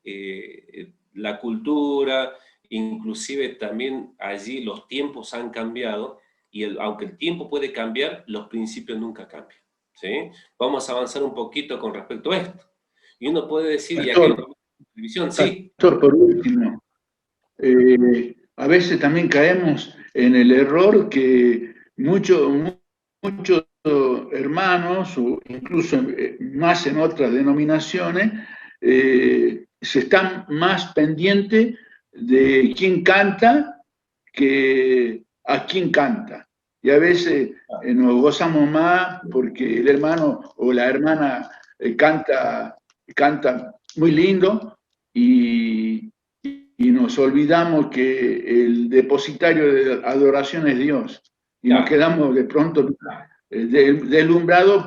la cultura, inclusive también allí los tiempos han cambiado, y aunque el tiempo puede cambiar, los principios nunca cambian. ¿Sí? Vamos a avanzar un poquito con respecto a esto. Y uno puede decir, televisión, sí. Pastor, por último, a veces también caemos en el error que muchos hermanos, o incluso más en otras denominaciones, se están más pendientes de quién canta que a quién canta. Y a veces nos gozamos más porque el hermano o la hermana canta muy lindo, y nos olvidamos que el depositario de adoración es Dios. Y nos quedamos de pronto deslumbrados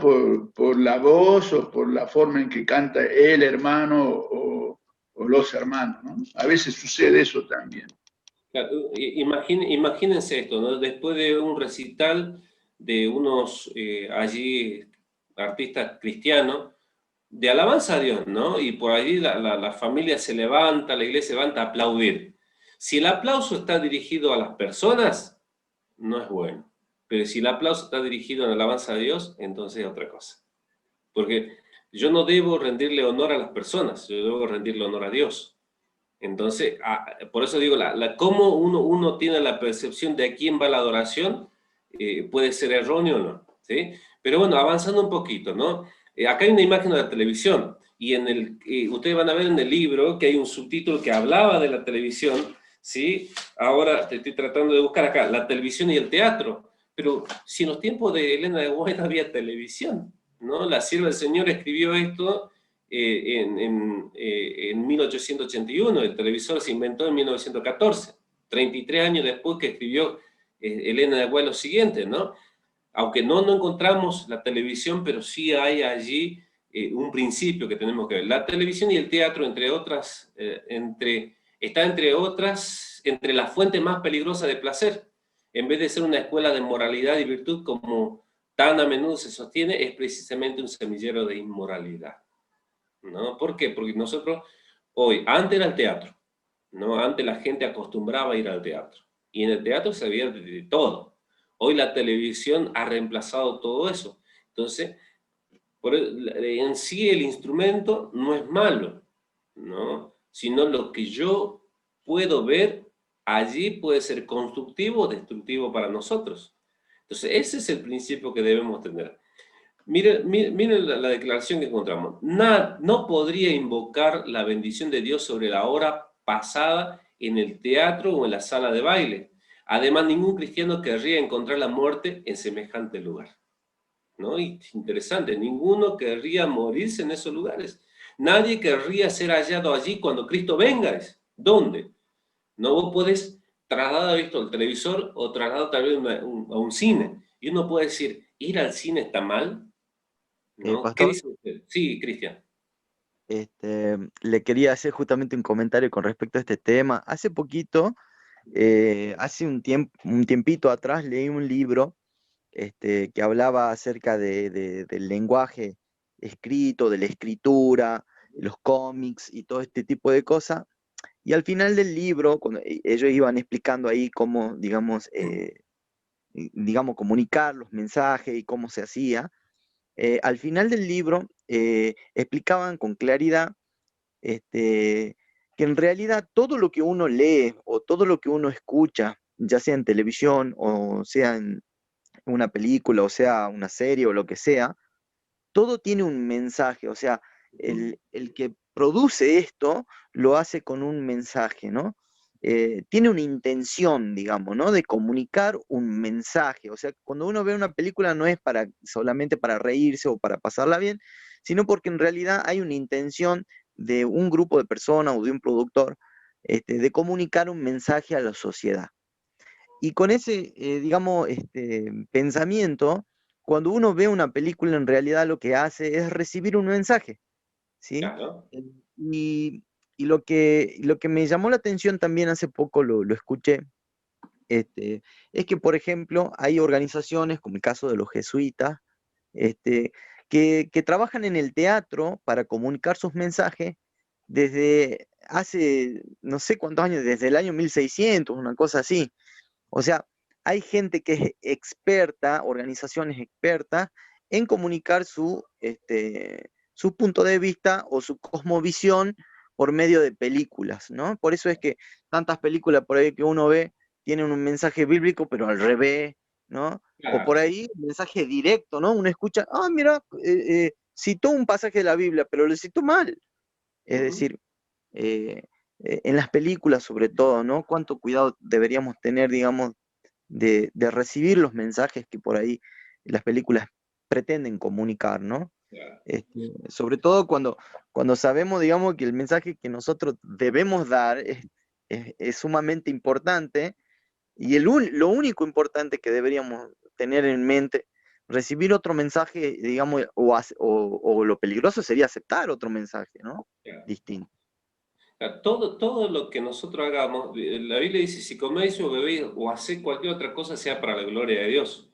por la voz o por la forma en que canta el hermano o los hermanos, ¿no? A veces sucede eso también. Claro, imagínense esto, ¿no? Después de un recital de unos allí artistas cristianos, de alabanza a Dios, ¿no? Y por ahí la familia se levanta, la iglesia se levanta a aplaudir. Si el aplauso está dirigido a las personas, no es bueno. Pero si el aplauso está dirigido en alabanza a Dios, entonces es otra cosa. Porque yo no debo rendirle honor a las personas, yo debo rendirle honor a Dios. Entonces, por eso digo, cómo uno tiene la percepción de a quién va la adoración, puede ser erróneo o no, ¿sí? Pero bueno, avanzando un poquito, ¿no? Acá hay una imagen de la televisión, y ustedes van a ver en el libro que hay un subtítulo que hablaba de la televisión, ¿sí? Ahora te estoy tratando de buscar acá, la televisión y el teatro. Pero si en los tiempos de Elena de White había televisión, ¿no? La sierva del Señor escribió esto en 1881, el televisor se inventó en 1914, 33 años después que escribió Elena de White lo siguiente, ¿no? Aunque no encontramos la televisión, pero sí hay allí un principio que tenemos que ver. La televisión y el teatro, entre otras, está entre la fuente más peligrosa de placer. En vez de ser una escuela de moralidad y virtud, como tan a menudo se sostiene, es precisamente un semillero de inmoralidad, ¿no? ¿Por qué? Porque nosotros hoy, antes era el teatro, ¿no? Antes la gente acostumbraba a ir al teatro, y en el teatro se veía de todo. Hoy la televisión ha reemplazado todo eso. Entonces, en sí el instrumento no es malo, ¿no? sino lo que yo puedo ver allí puede ser constructivo o destructivo para nosotros. Entonces, ese es el principio que debemos tener. Miren la declaración que encontramos. No podría invocar la bendición de Dios sobre la hora pasada en el teatro o en la sala de baile. Además, ningún cristiano querría encontrar la muerte en semejante lugar. ¿No? Y interesante, ninguno querría morirse en esos lugares. Nadie querría ser hallado allí cuando Cristo venga. ¿Dónde? No, vos podés trasladar esto al televisor o trasladar tal vez a un cine. Y uno puede decir, ¿ir al cine está mal? ¿No? ¿Qué Pastor, dice usted? Sí, Cristian. le quería hacer justamente un comentario con respecto a este tema. Hace poquito, hace un tiempito atrás, leí un libro que hablaba acerca del lenguaje escrito, de la escritura, los cómics y todo este tipo de cosas. Y al final del libro, cuando ellos iban explicando ahí cómo, digamos, comunicar los mensajes y cómo se hacía, al final del libro explicaban con claridad que en realidad todo lo que uno lee o todo lo que uno escucha, ya sea en televisión o sea en una película o sea una serie o lo que sea, todo tiene un mensaje, o sea, el que produce esto lo hace con un mensaje, ¿no? Tiene una intención, digamos, ¿no? De comunicar un mensaje. O sea, cuando uno ve una película no es solamente para reírse o para pasarla bien, sino porque en realidad hay una intención de un grupo de personas o de un productor de comunicar un mensaje a la sociedad. Y con ese, digamos, pensamiento, cuando uno ve una película, en realidad lo que hace es recibir un mensaje, ¿sí? Claro. Y, y lo que me llamó la atención también hace poco, lo escuché, es que, por ejemplo, hay organizaciones, como el caso de los jesuitas, que trabajan en el teatro para comunicar sus mensajes desde hace no sé cuántos años, desde el año 1600, una cosa así. O sea, hay gente que es experta, organizaciones expertas en comunicar su punto de vista o su cosmovisión por medio de películas, ¿no? Por eso es que tantas películas por ahí que uno ve tienen un mensaje bíblico, pero al revés, ¿no? O por Claro. ahí un mensaje directo, ¿no? Uno escucha, mira, citó un pasaje de la Biblia, pero lo citó mal. Es Ujú. decir, eh, en las películas sobre todo, ¿no? Cuánto cuidado deberíamos tener, digamos, de recibir los mensajes que por ahí las películas pretenden comunicar, ¿no? Claro. Sobre todo cuando sabemos, digamos, que el mensaje que nosotros debemos dar es sumamente importante y lo único importante que deberíamos tener en mente, recibir otro mensaje, digamos, o lo peligroso sería aceptar otro mensaje, ¿no? Claro. Distinto. Todo lo que nosotros hagamos, la Biblia dice, si coméis o bebéis o hacéis cualquier otra cosa, sea para la gloria de Dios.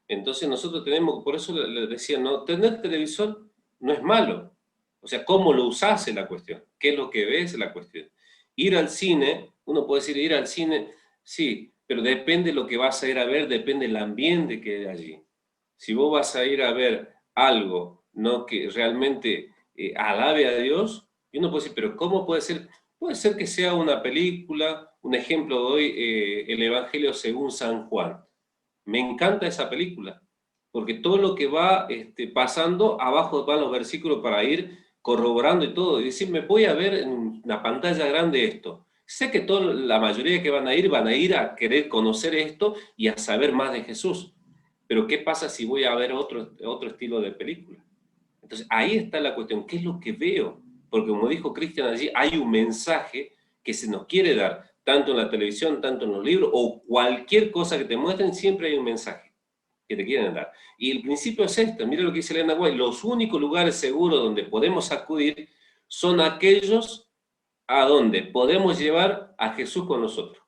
Entonces nosotros tenemos, por eso le decía, no, tener televisor no es malo. O sea, cómo lo usás es la cuestión. ¿Qué es lo que ves es la cuestión? Ir al cine, uno puede decir ir al cine, sí, pero depende de lo que vas a ir a ver, depende del ambiente que hay allí. Si vos vas a ir a ver algo, ¿no? Que realmente alabe a Dios, y uno puede decir, pero ¿cómo puede ser? Puede ser que sea una película, un ejemplo doy, el Evangelio según San Juan. Me encanta esa película, porque todo lo que va pasando, abajo van los versículos para ir corroborando y todo, y decir, me voy a ver en una pantalla grande esto. Sé que la mayoría que van a ir a querer conocer esto y a saber más de Jesús. Pero ¿qué pasa si voy a ver otro estilo de película? Entonces ahí está la cuestión, ¿qué es lo que veo? Porque como dijo Cristian allí, hay un mensaje que se nos quiere dar, tanto en la televisión, tanto en los libros, o cualquier cosa que te muestren, siempre hay un mensaje que te quieren dar. Y el principio es este, mira lo que dice Elena White, los únicos lugares seguros donde podemos acudir son aquellos a donde podemos llevar a Jesús con nosotros.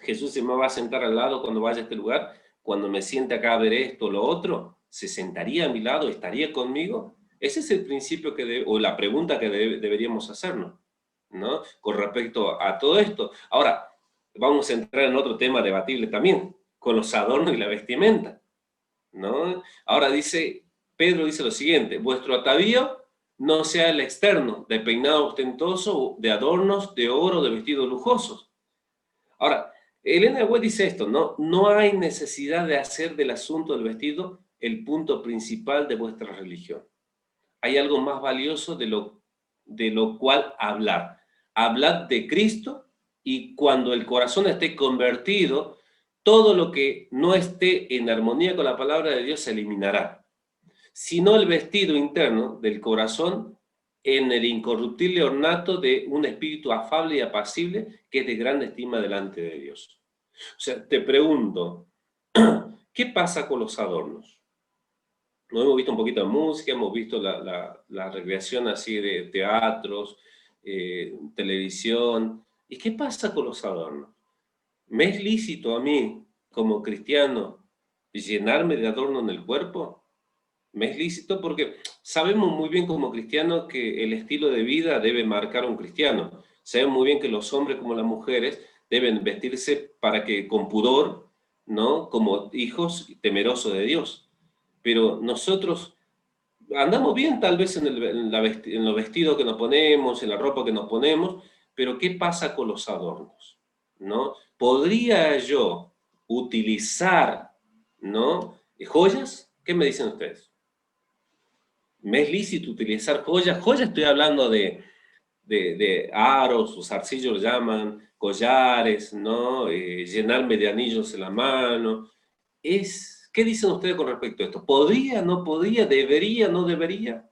Jesús se me va a sentar al lado cuando vaya a este lugar, cuando me siente acá a ver esto o lo otro, ¿se sentaría a mi lado, estaría conmigo? Ese es el principio o la pregunta que deberíamos hacernos, ¿no? Con respecto a todo esto. Ahora, vamos a entrar en otro tema debatible también, con los adornos y la vestimenta, ¿no? Ahora Pedro dice lo siguiente, vuestro atavío no sea el externo, de peinado ostentoso, de adornos, de oro, de vestidos lujosos. Ahora, Elena White dice esto, no hay necesidad de hacer del asunto del vestido el punto principal de vuestra religión. Hay algo más valioso de lo cual hablar. Hablad de Cristo, y cuando el corazón esté convertido, todo lo que no esté en armonía con la palabra de Dios se eliminará. Sino el vestido interno del corazón en el incorruptible ornato de un espíritu afable y apacible que es de gran estima delante de Dios. O sea, te pregunto, ¿qué pasa con los adornos? No hemos visto un poquito de música, hemos visto la recreación así de teatros, televisión. ¿Y qué pasa con los adornos? ¿Me es lícito a mí, como cristiano, llenarme de adorno en el cuerpo? ¿Me es lícito? Porque sabemos muy bien como cristianos que el estilo de vida debe marcar a un cristiano. Sabemos muy bien que los hombres como las mujeres deben vestirse para que con pudor, ¿no? Como hijos temerosos de Dios. Pero nosotros andamos bien tal vez en los vestidos que nos ponemos, en la ropa que nos ponemos, pero ¿qué pasa con los adornos? ¿No? ¿Podría yo utilizar, ¿no? ¿Joyas? ¿Qué me dicen ustedes? ¿Me es lícito utilizar joyas? Joyas estoy hablando de aros, o zarcillos lo llaman, collares, ¿no? Llenarme de anillos en la mano. ¿Qué dicen ustedes con respecto a esto? ¿Podría, no podría, debería, no debería?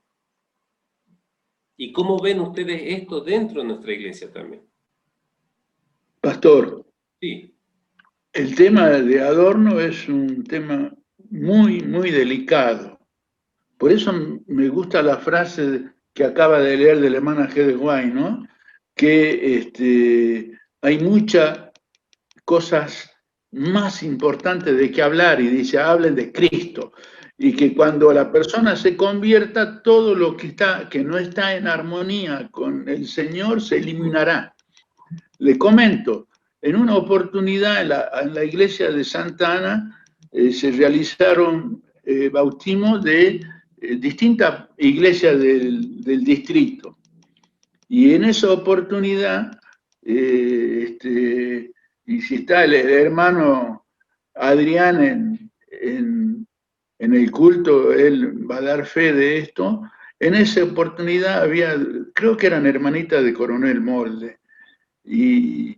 ¿Y cómo ven ustedes esto dentro de nuestra iglesia también? Pastor, Sí. el tema de adorno es un tema muy, muy delicado. Por eso me gusta la frase que acaba de leer de la hermana G. de White, ¿no? Que hay muchas cosas más importantes de qué hablar, y dice, hablen de Cristo, y que cuando la persona se convierta, todo lo que no está en armonía con el Señor se eliminará. Le comento, en una oportunidad en la iglesia de Santa Ana se realizaron bautismos de distintas iglesias del distrito. Y en esa oportunidad, y si está el hermano Adrián en el culto, él va a dar fe de esto. En esa oportunidad había, creo que eran hermanitas de Coronel Molde, y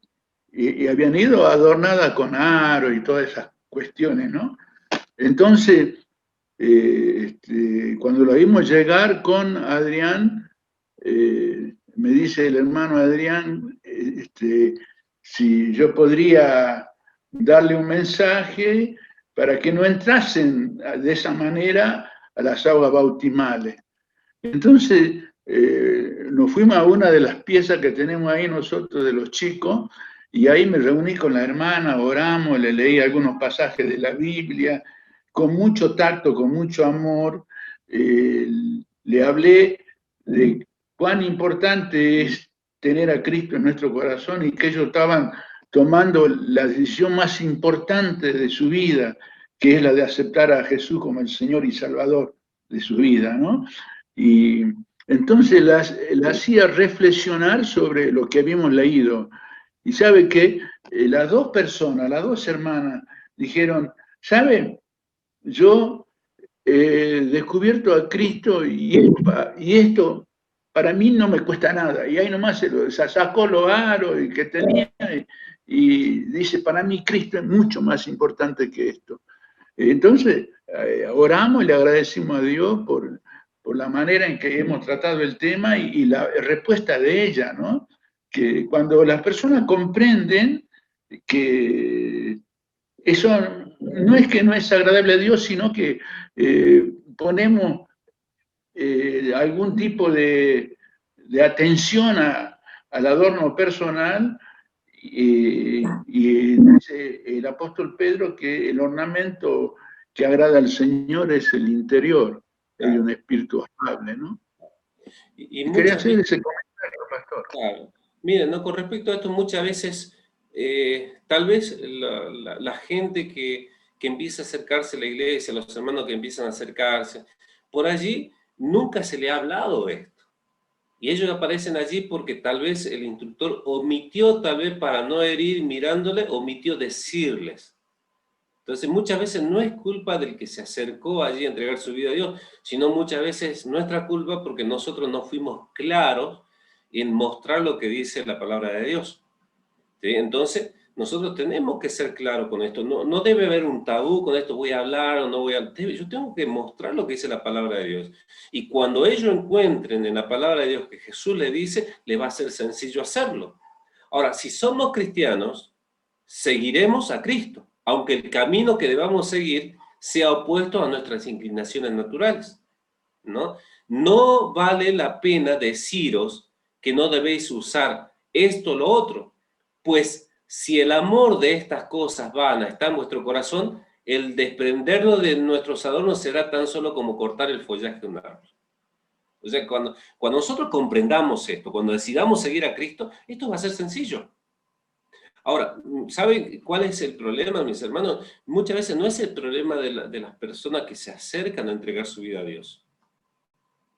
habían ido adornadas con aro y todas esas cuestiones, ¿no? Entonces, cuando lo vimos llegar con Adrián, me dice el hermano Adrián, si yo podría darle un mensaje para que no entrasen de esa manera a las aguas bautismales. Entonces, nos fuimos a una de las piezas que tenemos ahí nosotros de los chicos, y ahí me reuní con la hermana, oramos, le leí algunos pasajes de la Biblia, con mucho tacto, con mucho amor, le hablé de cuán importante es tener a Cristo en nuestro corazón, y que ellos estaban tomando la decisión más importante de su vida, que es la de aceptar a Jesús como el Señor y Salvador de su vida, ¿no? Y entonces la hacía reflexionar sobre lo que habíamos leído. Y sabe que las dos personas, las dos hermanas, dijeron, ¿sabe? Yo he descubierto a Cristo, y esto para mí no me cuesta nada. Y ahí nomás se sacó los aros y que tenía, y dice, para mí Cristo es mucho más importante que esto. Entonces, oramos y le agradecimos a Dios por la manera en que hemos tratado el tema y la respuesta de ella, ¿no? Que cuando las personas comprenden que eso no es que no es agradable a Dios, sino que ponemos algún tipo de atención al adorno personal, y dice el apóstol Pedro que el ornamento que agrada al Señor es el interior, hay un espíritu afable, ¿no? Y Quería muchas hacer veces, ese comentario, pastor. claro, miren, ¿no? Con respecto a esto, muchas veces, tal vez la gente que empieza a acercarse a la iglesia, los hermanos que empiezan a acercarse, por allí nunca se le ha hablado de esto. Y ellos aparecen allí porque tal vez el instructor omitió, tal vez para no herir mirándole, omitió decirles. Entonces muchas veces no es culpa del que se acercó allí a entregar su vida a Dios, sino muchas veces es nuestra culpa porque nosotros no fuimos claros en mostrar lo que dice la palabra de Dios. ¿Sí? Entonces, nosotros tenemos que ser claros con esto. No, no debe haber un tabú con esto, voy a hablar o no voy a... Yo tengo que mostrar lo que dice la palabra de Dios. Y cuando ellos encuentren en la palabra de Dios que Jesús le dice, le va a ser sencillo hacerlo. Ahora, si somos cristianos, seguiremos a Cristo, aunque el camino que debamos seguir sea opuesto a nuestras inclinaciones naturales, ¿no? No vale la pena deciros que no debéis usar esto o lo otro, pues si el amor de estas cosas vanas está en vuestro corazón, el desprendernos de nuestros adornos será tan solo como cortar el follaje de un árbol. O sea, cuando nosotros comprendamos esto, cuando decidamos seguir a Cristo, esto va a ser sencillo. Ahora, ¿saben cuál es el problema, mis hermanos? Muchas veces no es el problema de las personas que se acercan a entregar su vida a Dios.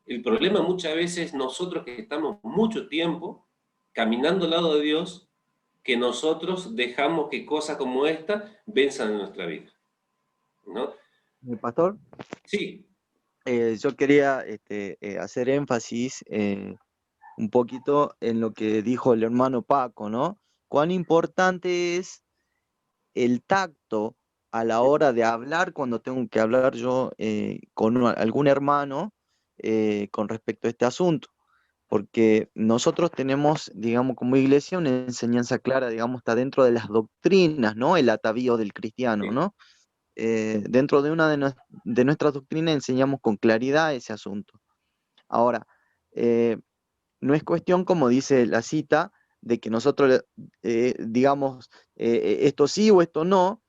El problema muchas veces es nosotros que estamos mucho tiempo caminando al lado de Dios, que nosotros dejamos que cosas como esta venzan en nuestra vida, ¿no? Pastor, Sí, yo quería hacer énfasis un poquito en lo que dijo el hermano Paco, ¿no? Cuán importante es el tacto a la hora de hablar cuando tengo que hablar yo con algún hermano con respecto a este asunto. Porque nosotros tenemos, digamos, como iglesia, una enseñanza clara, digamos, está dentro de las doctrinas, ¿no? El atavío del cristiano, sí, ¿no? Dentro de una de nuestras doctrinas enseñamos con claridad ese asunto. Ahora, no es cuestión, como dice la cita, de que nosotros digamos esto sí o esto no,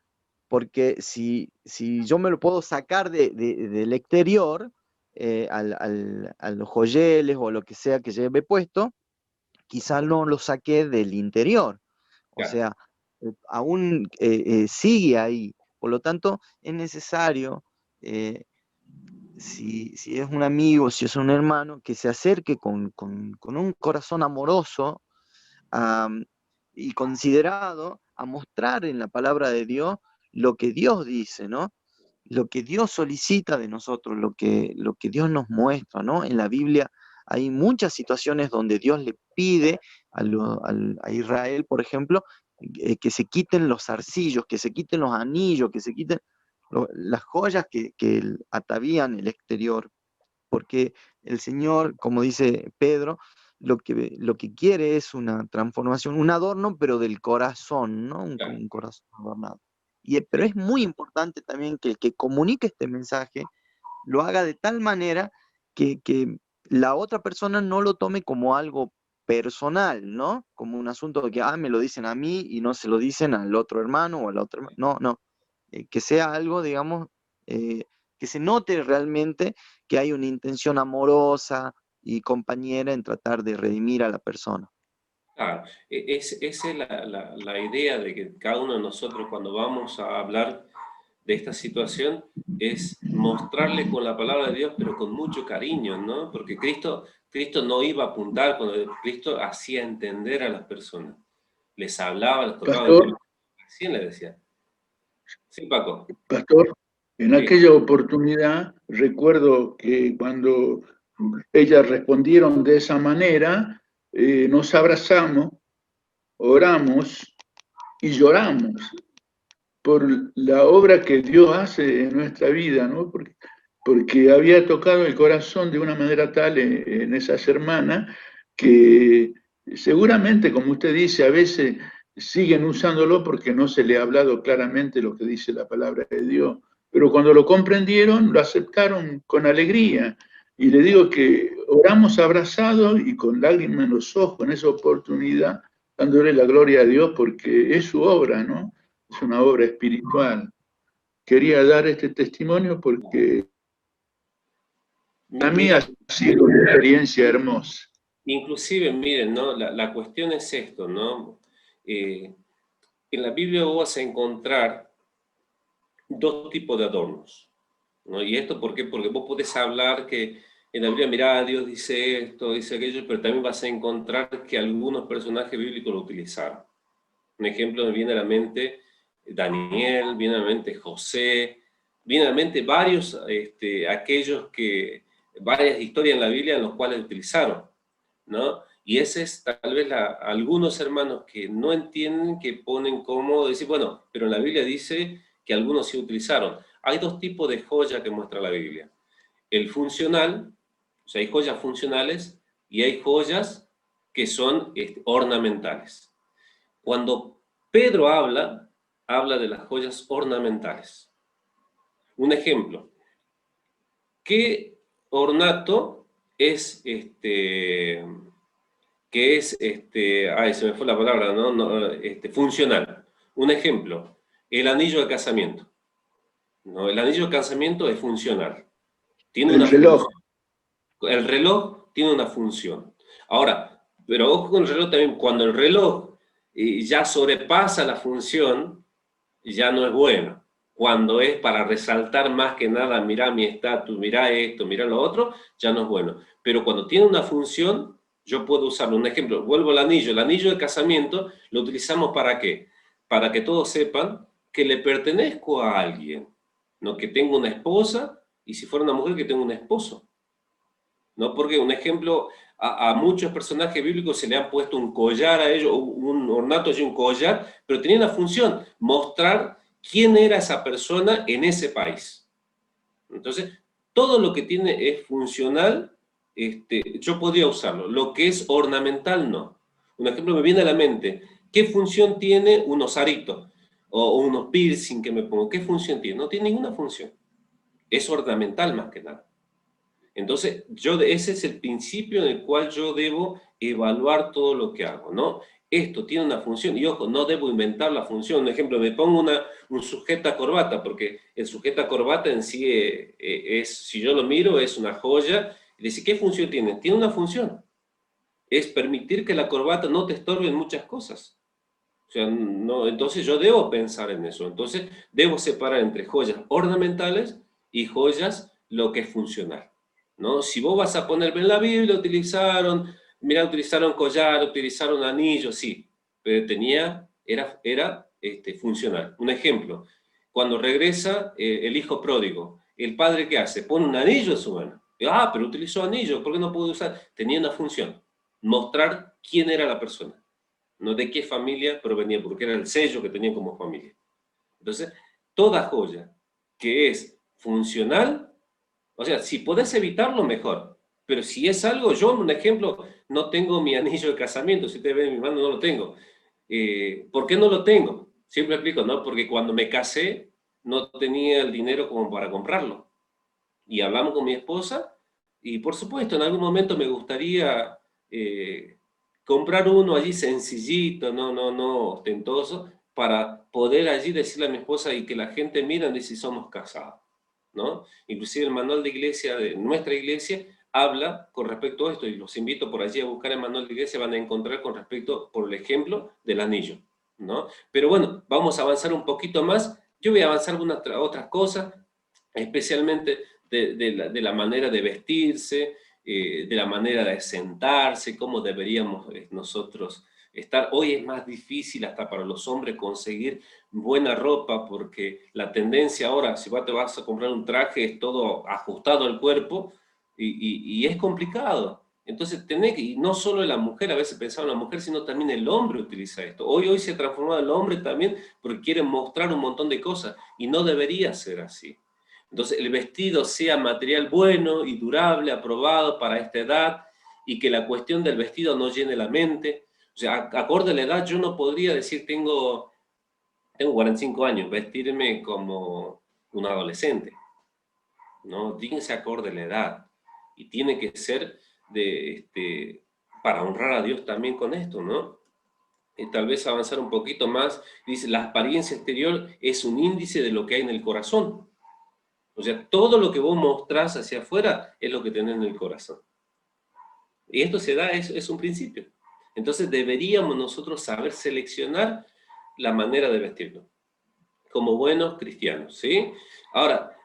porque si yo me lo puedo sacar del exterior, a los joyeles o lo que sea que lleve puesto, quizá no lo saqué del interior. O claro. sea, aún sigue ahí. Por lo tanto, es necesario, eh, si es un amigo, si es un hermano, que se acerque con un corazón amoroso am, y considerado a mostrar en la palabra de Dios lo que Dios dice, ¿no? Lo que Dios solicita de nosotros, lo que Dios nos muestra, ¿no? En la Biblia hay muchas situaciones donde Dios le pide a Israel, por ejemplo, que se quiten los zarcillos, que se quiten los anillos, que se quiten las joyas que atavían el exterior, porque el Señor, como dice Pedro, lo que quiere es una transformación, un adorno, pero del corazón, ¿no? Claro, Un corazón adornado. Pero sí. es muy importante también que el que comunique este mensaje lo haga de tal manera que la otra persona no lo tome como algo personal, ¿no? Como un asunto de que, me lo dicen a mí y no se lo dicen al otro hermano o al otro hermano. No, no. Que sea algo, digamos, eh, que se note realmente que hay una intención amorosa y compañera en tratar de redimir a la persona. Claro, esa es la idea de que cada uno de nosotros cuando vamos a hablar de esta situación es mostrarle con la palabra de Dios, pero con mucho cariño, ¿no? Porque Cristo no iba a apuntar, cuando Cristo hacía entender a las personas. Les hablaba, les tocaba el Pastor, corazón. Así le decía. Sí, Paco. pastor, en Sí, aquella oportunidad recuerdo que cuando ellas respondieron de esa manera, nos abrazamos, oramos y lloramos por la obra que Dios hace en nuestra vida, ¿no? Porque había tocado el corazón de una manera tal en esas hermanas que seguramente, como usted dice, a veces siguen usándolo porque no se le ha hablado claramente lo que dice la palabra de Dios. Pero cuando lo comprendieron, lo aceptaron con alegría. Y le digo que oramos abrazados y con lágrimas en los ojos en esa oportunidad, dándole la gloria a Dios porque es su obra, ¿no? Es una obra espiritual. Quería dar este testimonio porque para mí ha Mira, sido una experiencia hermosa. inclusive, miren, ¿no? La cuestión es esto, ¿no? En la Biblia vos vas a encontrar dos tipos de adornos, ¿no? ¿Y esto por qué? Porque vos podés hablar que en la Biblia, mirá, Dios dice esto, dice aquello, pero también vas a encontrar que algunos personajes bíblicos lo utilizaron. Un ejemplo me viene a la mente Daniel, viene a la mente José, viene a la mente varios, varias historias en la Biblia en los cuales utilizaron, ¿no? Y ese es tal vez algunos hermanos que no entienden, que ponen como decir, bueno, pero en la Biblia dice que algunos sí utilizaron. Hay dos tipos de joya que muestra la Biblia. El funcional, o sea, hay joyas funcionales y hay joyas que son ornamentales. Cuando Pedro habla de las joyas ornamentales. Un ejemplo, ¿qué ornato es ay, se me fue la palabra, funcional? Un ejemplo, el anillo de casamiento. ¿No? El anillo de casamiento es funcional. Tiene una reloj. función. El reloj tiene una función. Ahora, pero ojo con el reloj también, cuando el reloj ya sobrepasa la función, ya no es bueno. Cuando es para resaltar más que nada, mirá mi estatus, mirá esto, mirá lo otro, ya no es bueno. Pero cuando tiene una función, yo puedo usarlo. Un ejemplo, vuelvo al anillo. El anillo de casamiento lo utilizamos ¿para qué? Para que todos sepan que le pertenezco a alguien, no que tengo una esposa, y si fuera una mujer, que tengo un esposo. ¿No? Porque, un ejemplo, a muchos personajes bíblicos se le han puesto un collar a ellos, un ornato y un collar, pero tenía una función, mostrar quién era esa persona en ese país. Entonces, todo lo que tiene es funcional, yo podría usarlo. Lo que es ornamental, no. Un ejemplo me viene a la mente, ¿qué función tiene unos aritos o unos piercing que me pongo? ¿Qué función tiene? No tiene ninguna función. Es ornamental más que nada. Entonces, ese es el principio en el cual yo debo evaluar todo lo que hago, ¿no? Esto tiene una función, y ojo, no debo inventar la función. Un ejemplo, me pongo un sujeta corbata, porque el sujeta corbata en sí si yo lo miro, es una joya. Y dice, ¿qué función tiene? Tiene una función. Es permitir que la corbata no te estorbe en muchas cosas. O sea, no, entonces yo debo pensar en eso. Entonces, debo separar entre joyas ornamentales y joyas lo que es funcional, ¿no? Si vos vas a ponerme en la Biblia, utilizaron collar, utilizaron anillo, sí, pero era funcional. Un ejemplo, cuando regresa el hijo pródigo, ¿el padre qué hace? Pone un anillo en su mano. Pero utilizó anillo, ¿por qué no pudo usar? Tenía una función, mostrar quién era la persona, no de qué familia provenía, porque era el sello que tenía como familia. Entonces, toda joya que es funcional, o sea, si podés evitarlo, mejor. Pero si es algo, yo, un ejemplo, no tengo mi anillo de casamiento, si ustedes ven en mi mano, no lo tengo. ¿Por qué no lo tengo? Siempre explico, ¿no? Porque cuando me casé, no tenía el dinero como para comprarlo. Y hablamos con mi esposa, y por supuesto, en algún momento me gustaría comprar uno allí sencillito, no ostentoso, para poder allí decirle a mi esposa y que la gente mire de si somos casados, ¿no? Inclusive el manual de iglesia de nuestra iglesia habla con respecto a esto, y los invito por allí a buscar el manual de iglesia, van a encontrar con respecto, por el ejemplo, del anillo, ¿no? Pero bueno, vamos a avanzar un poquito más. Yo voy a avanzar algunas otras cosas, especialmente de la manera de vestirse, de la manera de sentarse, cómo deberíamos nosotros estar. Hoy es más difícil hasta para los hombres conseguir buena ropa, porque la tendencia ahora, si te vas a comprar un traje, es todo ajustado al cuerpo, y es complicado. Entonces, y no solo la mujer, a veces pensaba en la mujer, sino también el hombre utiliza esto. Hoy se ha transformado el hombre también porque quiere mostrar un montón de cosas, y no debería ser así. Entonces, el vestido sea material bueno y durable, aprobado para esta edad, y que la cuestión del vestido no llene la mente. O sea, acorde a la edad, yo no podría decir, tengo 45 años, vestirme como un adolescente, ¿no? Tiene que ser acorde a la edad, y tiene que ser para honrar a Dios también con esto, ¿no? Y tal vez avanzar un poquito más, dice, la apariencia exterior es un índice de lo que hay en el corazón. O sea, todo lo que vos mostrás hacia afuera es lo que tenés en el corazón. Y esto se da, es un principio. Entonces deberíamos nosotros saber seleccionar la manera de vestirnos, como buenos cristianos, ¿sí? Ahora,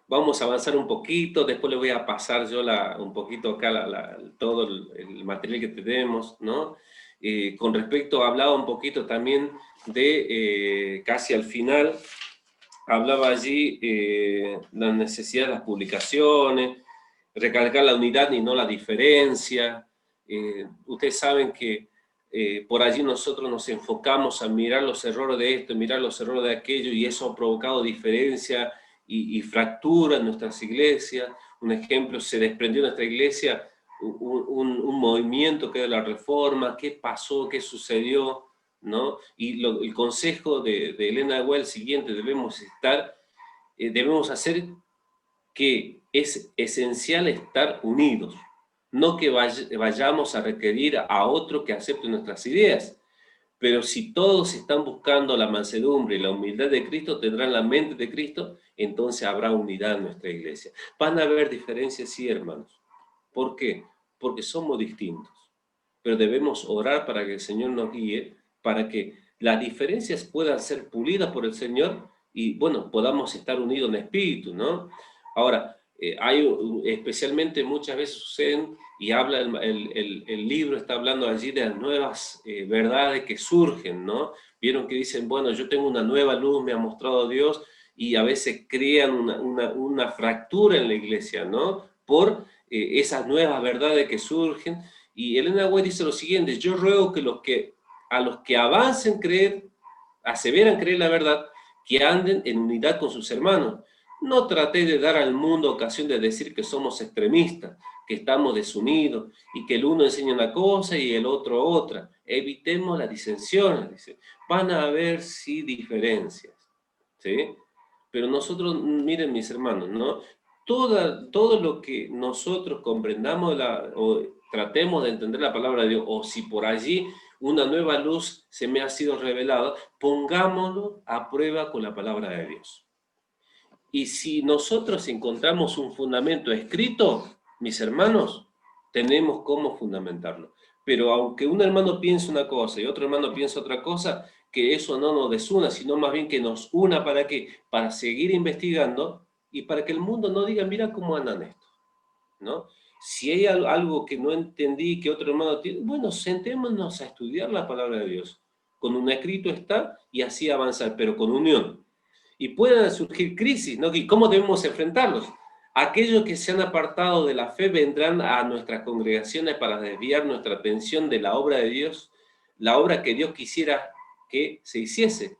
vamos a avanzar un poquito, después le voy a pasar yo un poquito acá todo el material que tenemos, ¿no? Con respecto, hablaba un poquito también de, casi al final, hablaba allí la necesidad de las publicaciones, recalcar la unidad y no la diferencia. Ustedes saben que por allí nosotros nos enfocamos a mirar los errores de esto, mirar los errores de aquello, y eso ha provocado diferencia y fractura en nuestras iglesias. Un ejemplo, se desprendió en nuestra iglesia un movimiento que era la Reforma. ¿Qué pasó? ¿Qué sucedió? ¿No? Y el consejo de Elena de White es el siguiente: debemos hacer que es esencial estar unidos, no que vayamos a requerir a otro que acepte nuestras ideas. Pero si todos están buscando la mansedumbre y la humildad de Cristo, tendrán la mente de Cristo, entonces habrá unidad en nuestra iglesia. Van a haber diferencias, sí, hermanos. ¿Por qué? Porque somos distintos. Pero debemos orar para que el Señor nos guíe, para que las diferencias puedan ser pulidas por el Señor y, bueno, podamos estar unidos en espíritu, ¿no? Ahora, especialmente muchas veces suceden, y habla el libro, está hablando allí de las nuevas verdades que surgen, ¿no? Vieron que dicen, bueno, yo tengo una nueva luz, me ha mostrado Dios, y a veces crean una fractura en la iglesia, ¿no? Por esas nuevas verdades que surgen. Y Elena White dice lo siguiente: yo ruego que a los que avancen creer, aseveran creer la verdad, que anden en unidad con sus hermanos. No traté de dar al mundo ocasión de decir que somos extremistas, que estamos desunidos y que el uno enseña una cosa y el otro otra. Evitemos las disensiones, dice. Van a haber sí diferencias, ¿sí? Pero nosotros, miren mis hermanos, ¿no? Todo lo que nosotros comprendamos o tratemos de entender la palabra de Dios, o si por allí una nueva luz se me ha sido revelada, pongámoslo a prueba con la palabra de Dios. Y si nosotros encontramos un fundamento escrito, mis hermanos, tenemos cómo fundamentarlo. Pero aunque un hermano piense una cosa y otro hermano piense otra cosa, que eso no nos desuna, sino más bien que nos una. ¿Para qué? Para seguir investigando y para que el mundo no diga, mira cómo andan estos, ¿no? Si hay algo que no entendí, que otro hermano tiene, bueno, sentémonos a estudiar la palabra de Dios. Con un escrito está, y así avanzar, pero con unión. Y pueden surgir crisis, ¿no? ¿Y cómo debemos enfrentarlos? Aquellos que se han apartado de la fe vendrán a nuestras congregaciones para desviar nuestra atención de la obra de Dios, la obra que Dios quisiera que se hiciese.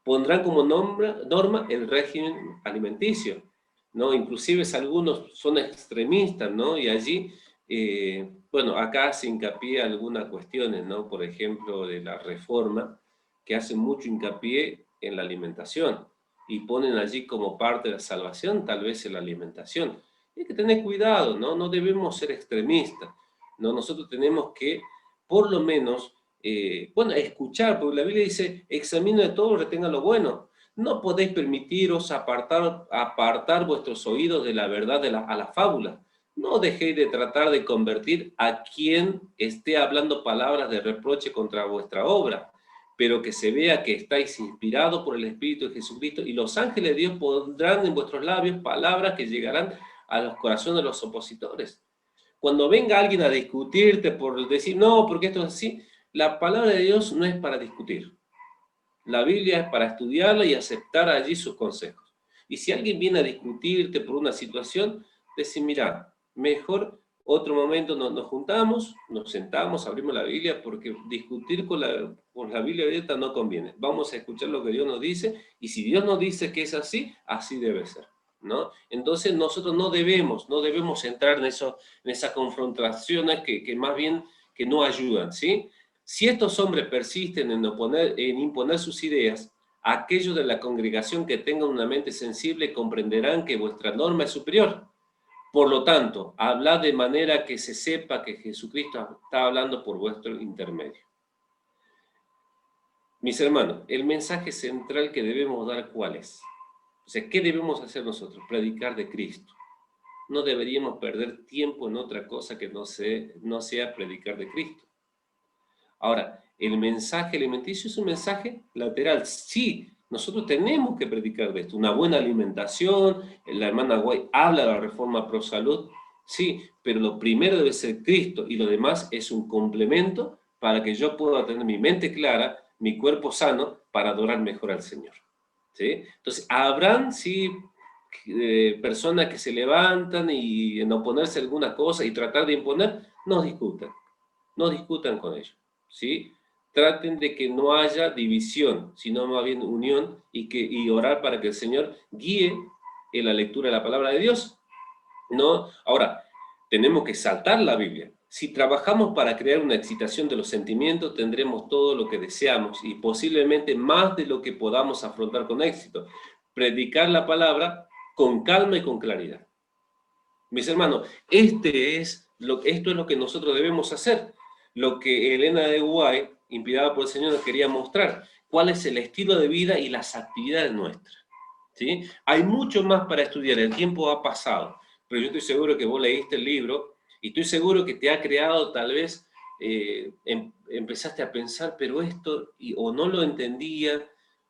Pondrán como norma el régimen alimenticio, ¿no? Inclusive algunos son extremistas, ¿no? Y allí, bueno, acá se hincapié algunas cuestiones, ¿no? Por ejemplo, de la Reforma, que hacen mucho hincapié en la alimentación y ponen allí como parte de la salvación, tal vez en la alimentación. Hay que tener cuidado, ¿no? No debemos ser extremistas, ¿no? Nosotros tenemos que, por lo menos, bueno, escuchar, porque la Biblia dice, examina de todo, retenga lo bueno. No podéis permitiros apartar vuestros oídos de la verdad a la fábula. No dejéis de tratar de convertir a quien esté hablando palabras de reproche contra vuestra obra, pero que se vea que estáis inspirados por el Espíritu de Jesucristo, y los ángeles de Dios pondrán en vuestros labios palabras que llegarán a los corazones de los opositores. Cuando venga alguien a discutirte por decir, no, porque esto es así, la palabra de Dios no es para discutir. La Biblia es para estudiarla y aceptar allí sus consejos. Y si alguien viene a discutirte por una situación, decir, mira, mejor otro momento nos juntamos, nos sentamos, abrimos la Biblia, porque discutir con la Biblia abierta no conviene. Vamos a escuchar lo que Dios nos dice, y si Dios nos dice que es así, así debe ser, ¿no? Entonces nosotros no debemos entrar en esas confrontaciones que más bien que no ayudan, ¿sí? Si estos hombres persisten en imponer sus ideas, aquellos de la congregación que tengan una mente sensible comprenderán que vuestra norma es superior. Por lo tanto, hablad de manera que se sepa que Jesucristo está hablando por vuestro intermedio. Mis hermanos, el mensaje central que debemos dar, ¿cuál es? O sea, ¿qué debemos hacer nosotros? Predicar de Cristo. No deberíamos perder tiempo en otra cosa que no sea predicar de Cristo. Ahora, el mensaje alimenticio es un mensaje lateral. Sí, Nosotros tenemos que predicar de esto, una buena alimentación. La hermana Guay habla de la reforma pro salud, sí, pero lo primero debe ser Cristo y lo demás es un complemento para que yo pueda tener mi mente clara, mi cuerpo sano, para adorar mejor al Señor, ¿sí? Entonces, habrán, sí, personas que se levantan y en oponerse a alguna cosa y tratar de imponer, no discutan con ellos, ¿sí? Traten de que no haya división, sino más bien unión y orar para que el Señor guíe en la lectura de la palabra de Dios, ¿no? Ahora, tenemos que saltar la Biblia. Si trabajamos para crear una excitación de los sentimientos, tendremos todo lo que deseamos y posiblemente más de lo que podamos afrontar con éxito. Predicar la palabra con calma y con claridad. Mis hermanos, esto es lo que nosotros debemos hacer. Lo que Elena de White, inspirada por el Señor, nos quería mostrar. ¿Cuál es el estilo de vida y las actividades nuestras? ¿Sí? Hay mucho más para estudiar, el tiempo ha pasado, pero yo estoy seguro que vos leíste el libro y estoy seguro que te ha creado, tal vez empezaste a pensar, pero esto, o no lo entendía,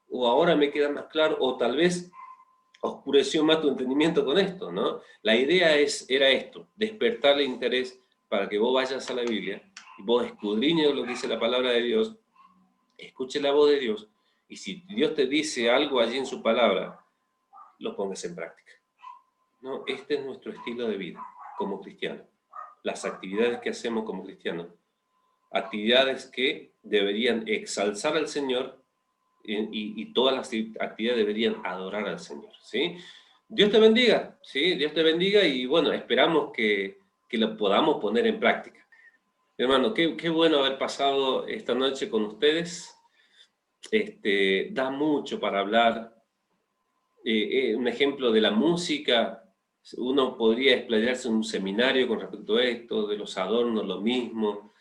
o ahora me queda más claro, o tal vez oscureció más tu entendimiento con esto, ¿no? La idea era esto, despertarle interés para que vos vayas a la Biblia y vos escudriñes lo que dice la palabra de Dios, escuche la voz de Dios, y si Dios te dice algo allí en su palabra, lo pongas en práctica, ¿no? Este es nuestro estilo de vida como cristianos. Las actividades que hacemos como cristianos, actividades que deberían exalzar al Señor y todas las actividades deberían adorar al Señor, ¿sí? Dios te bendiga, ¿sí? Dios te bendiga y bueno, esperamos que lo podamos poner en práctica. Hermano, qué bueno haber pasado esta noche con ustedes. Da mucho para hablar. Un ejemplo de la música, uno podría explayarse en un seminario con respecto a esto, de los adornos, lo mismo.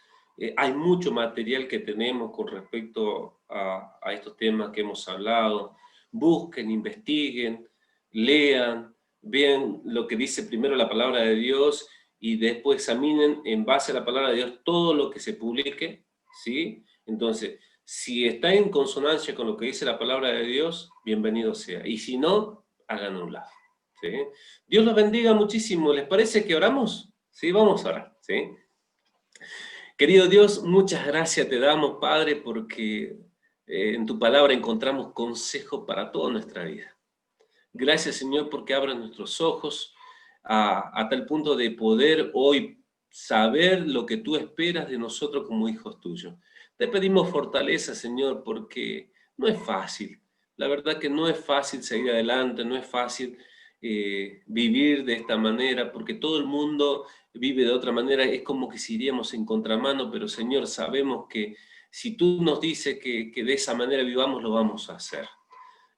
Hay mucho material que tenemos con respecto a estos temas que hemos hablado. Busquen, investiguen, lean, vean lo que dice primero la palabra de Dios y después examinen en base a la palabra de Dios todo lo que se publique, ¿sí? Entonces, si está en consonancia con lo que dice la palabra de Dios, bienvenido sea. Y si no, hagan un lado, ¿sí? Dios los bendiga muchísimo. ¿Les parece que oramos? Sí, vamos a orar, ¿sí? Querido Dios, muchas gracias te damos, Padre, porque en tu palabra encontramos consejo para toda nuestra vida. Gracias, Señor, porque abres nuestros ojos a tal punto de poder hoy saber lo que tú esperas de nosotros como hijos tuyos. Te pedimos fortaleza, Señor, porque no es fácil. La verdad que no es fácil seguir adelante, no es fácil vivir de esta manera, porque todo el mundo vive de otra manera. Es como que si iríamos en contramano, pero Señor, sabemos que si tú nos dices que de esa manera vivamos, lo vamos a hacer.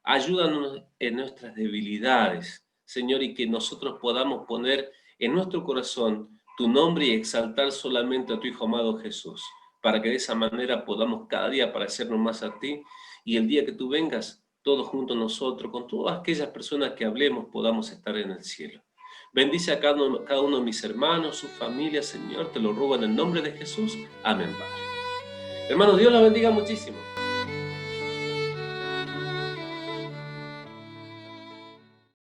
Ayúdanos en nuestras debilidades, Señor, y que nosotros podamos poner en nuestro corazón tu nombre y exaltar solamente a tu Hijo amado Jesús, para que de esa manera podamos cada día parecernos más a ti, y el día que tú vengas, todos juntos nosotros, con todas aquellas personas que hablemos, podamos estar en el cielo. Bendice a cada uno de mis hermanos, sus familias, Señor, te lo ruego en el nombre de Jesús. Amén, Padre. Hermanos, Dios los bendiga muchísimo.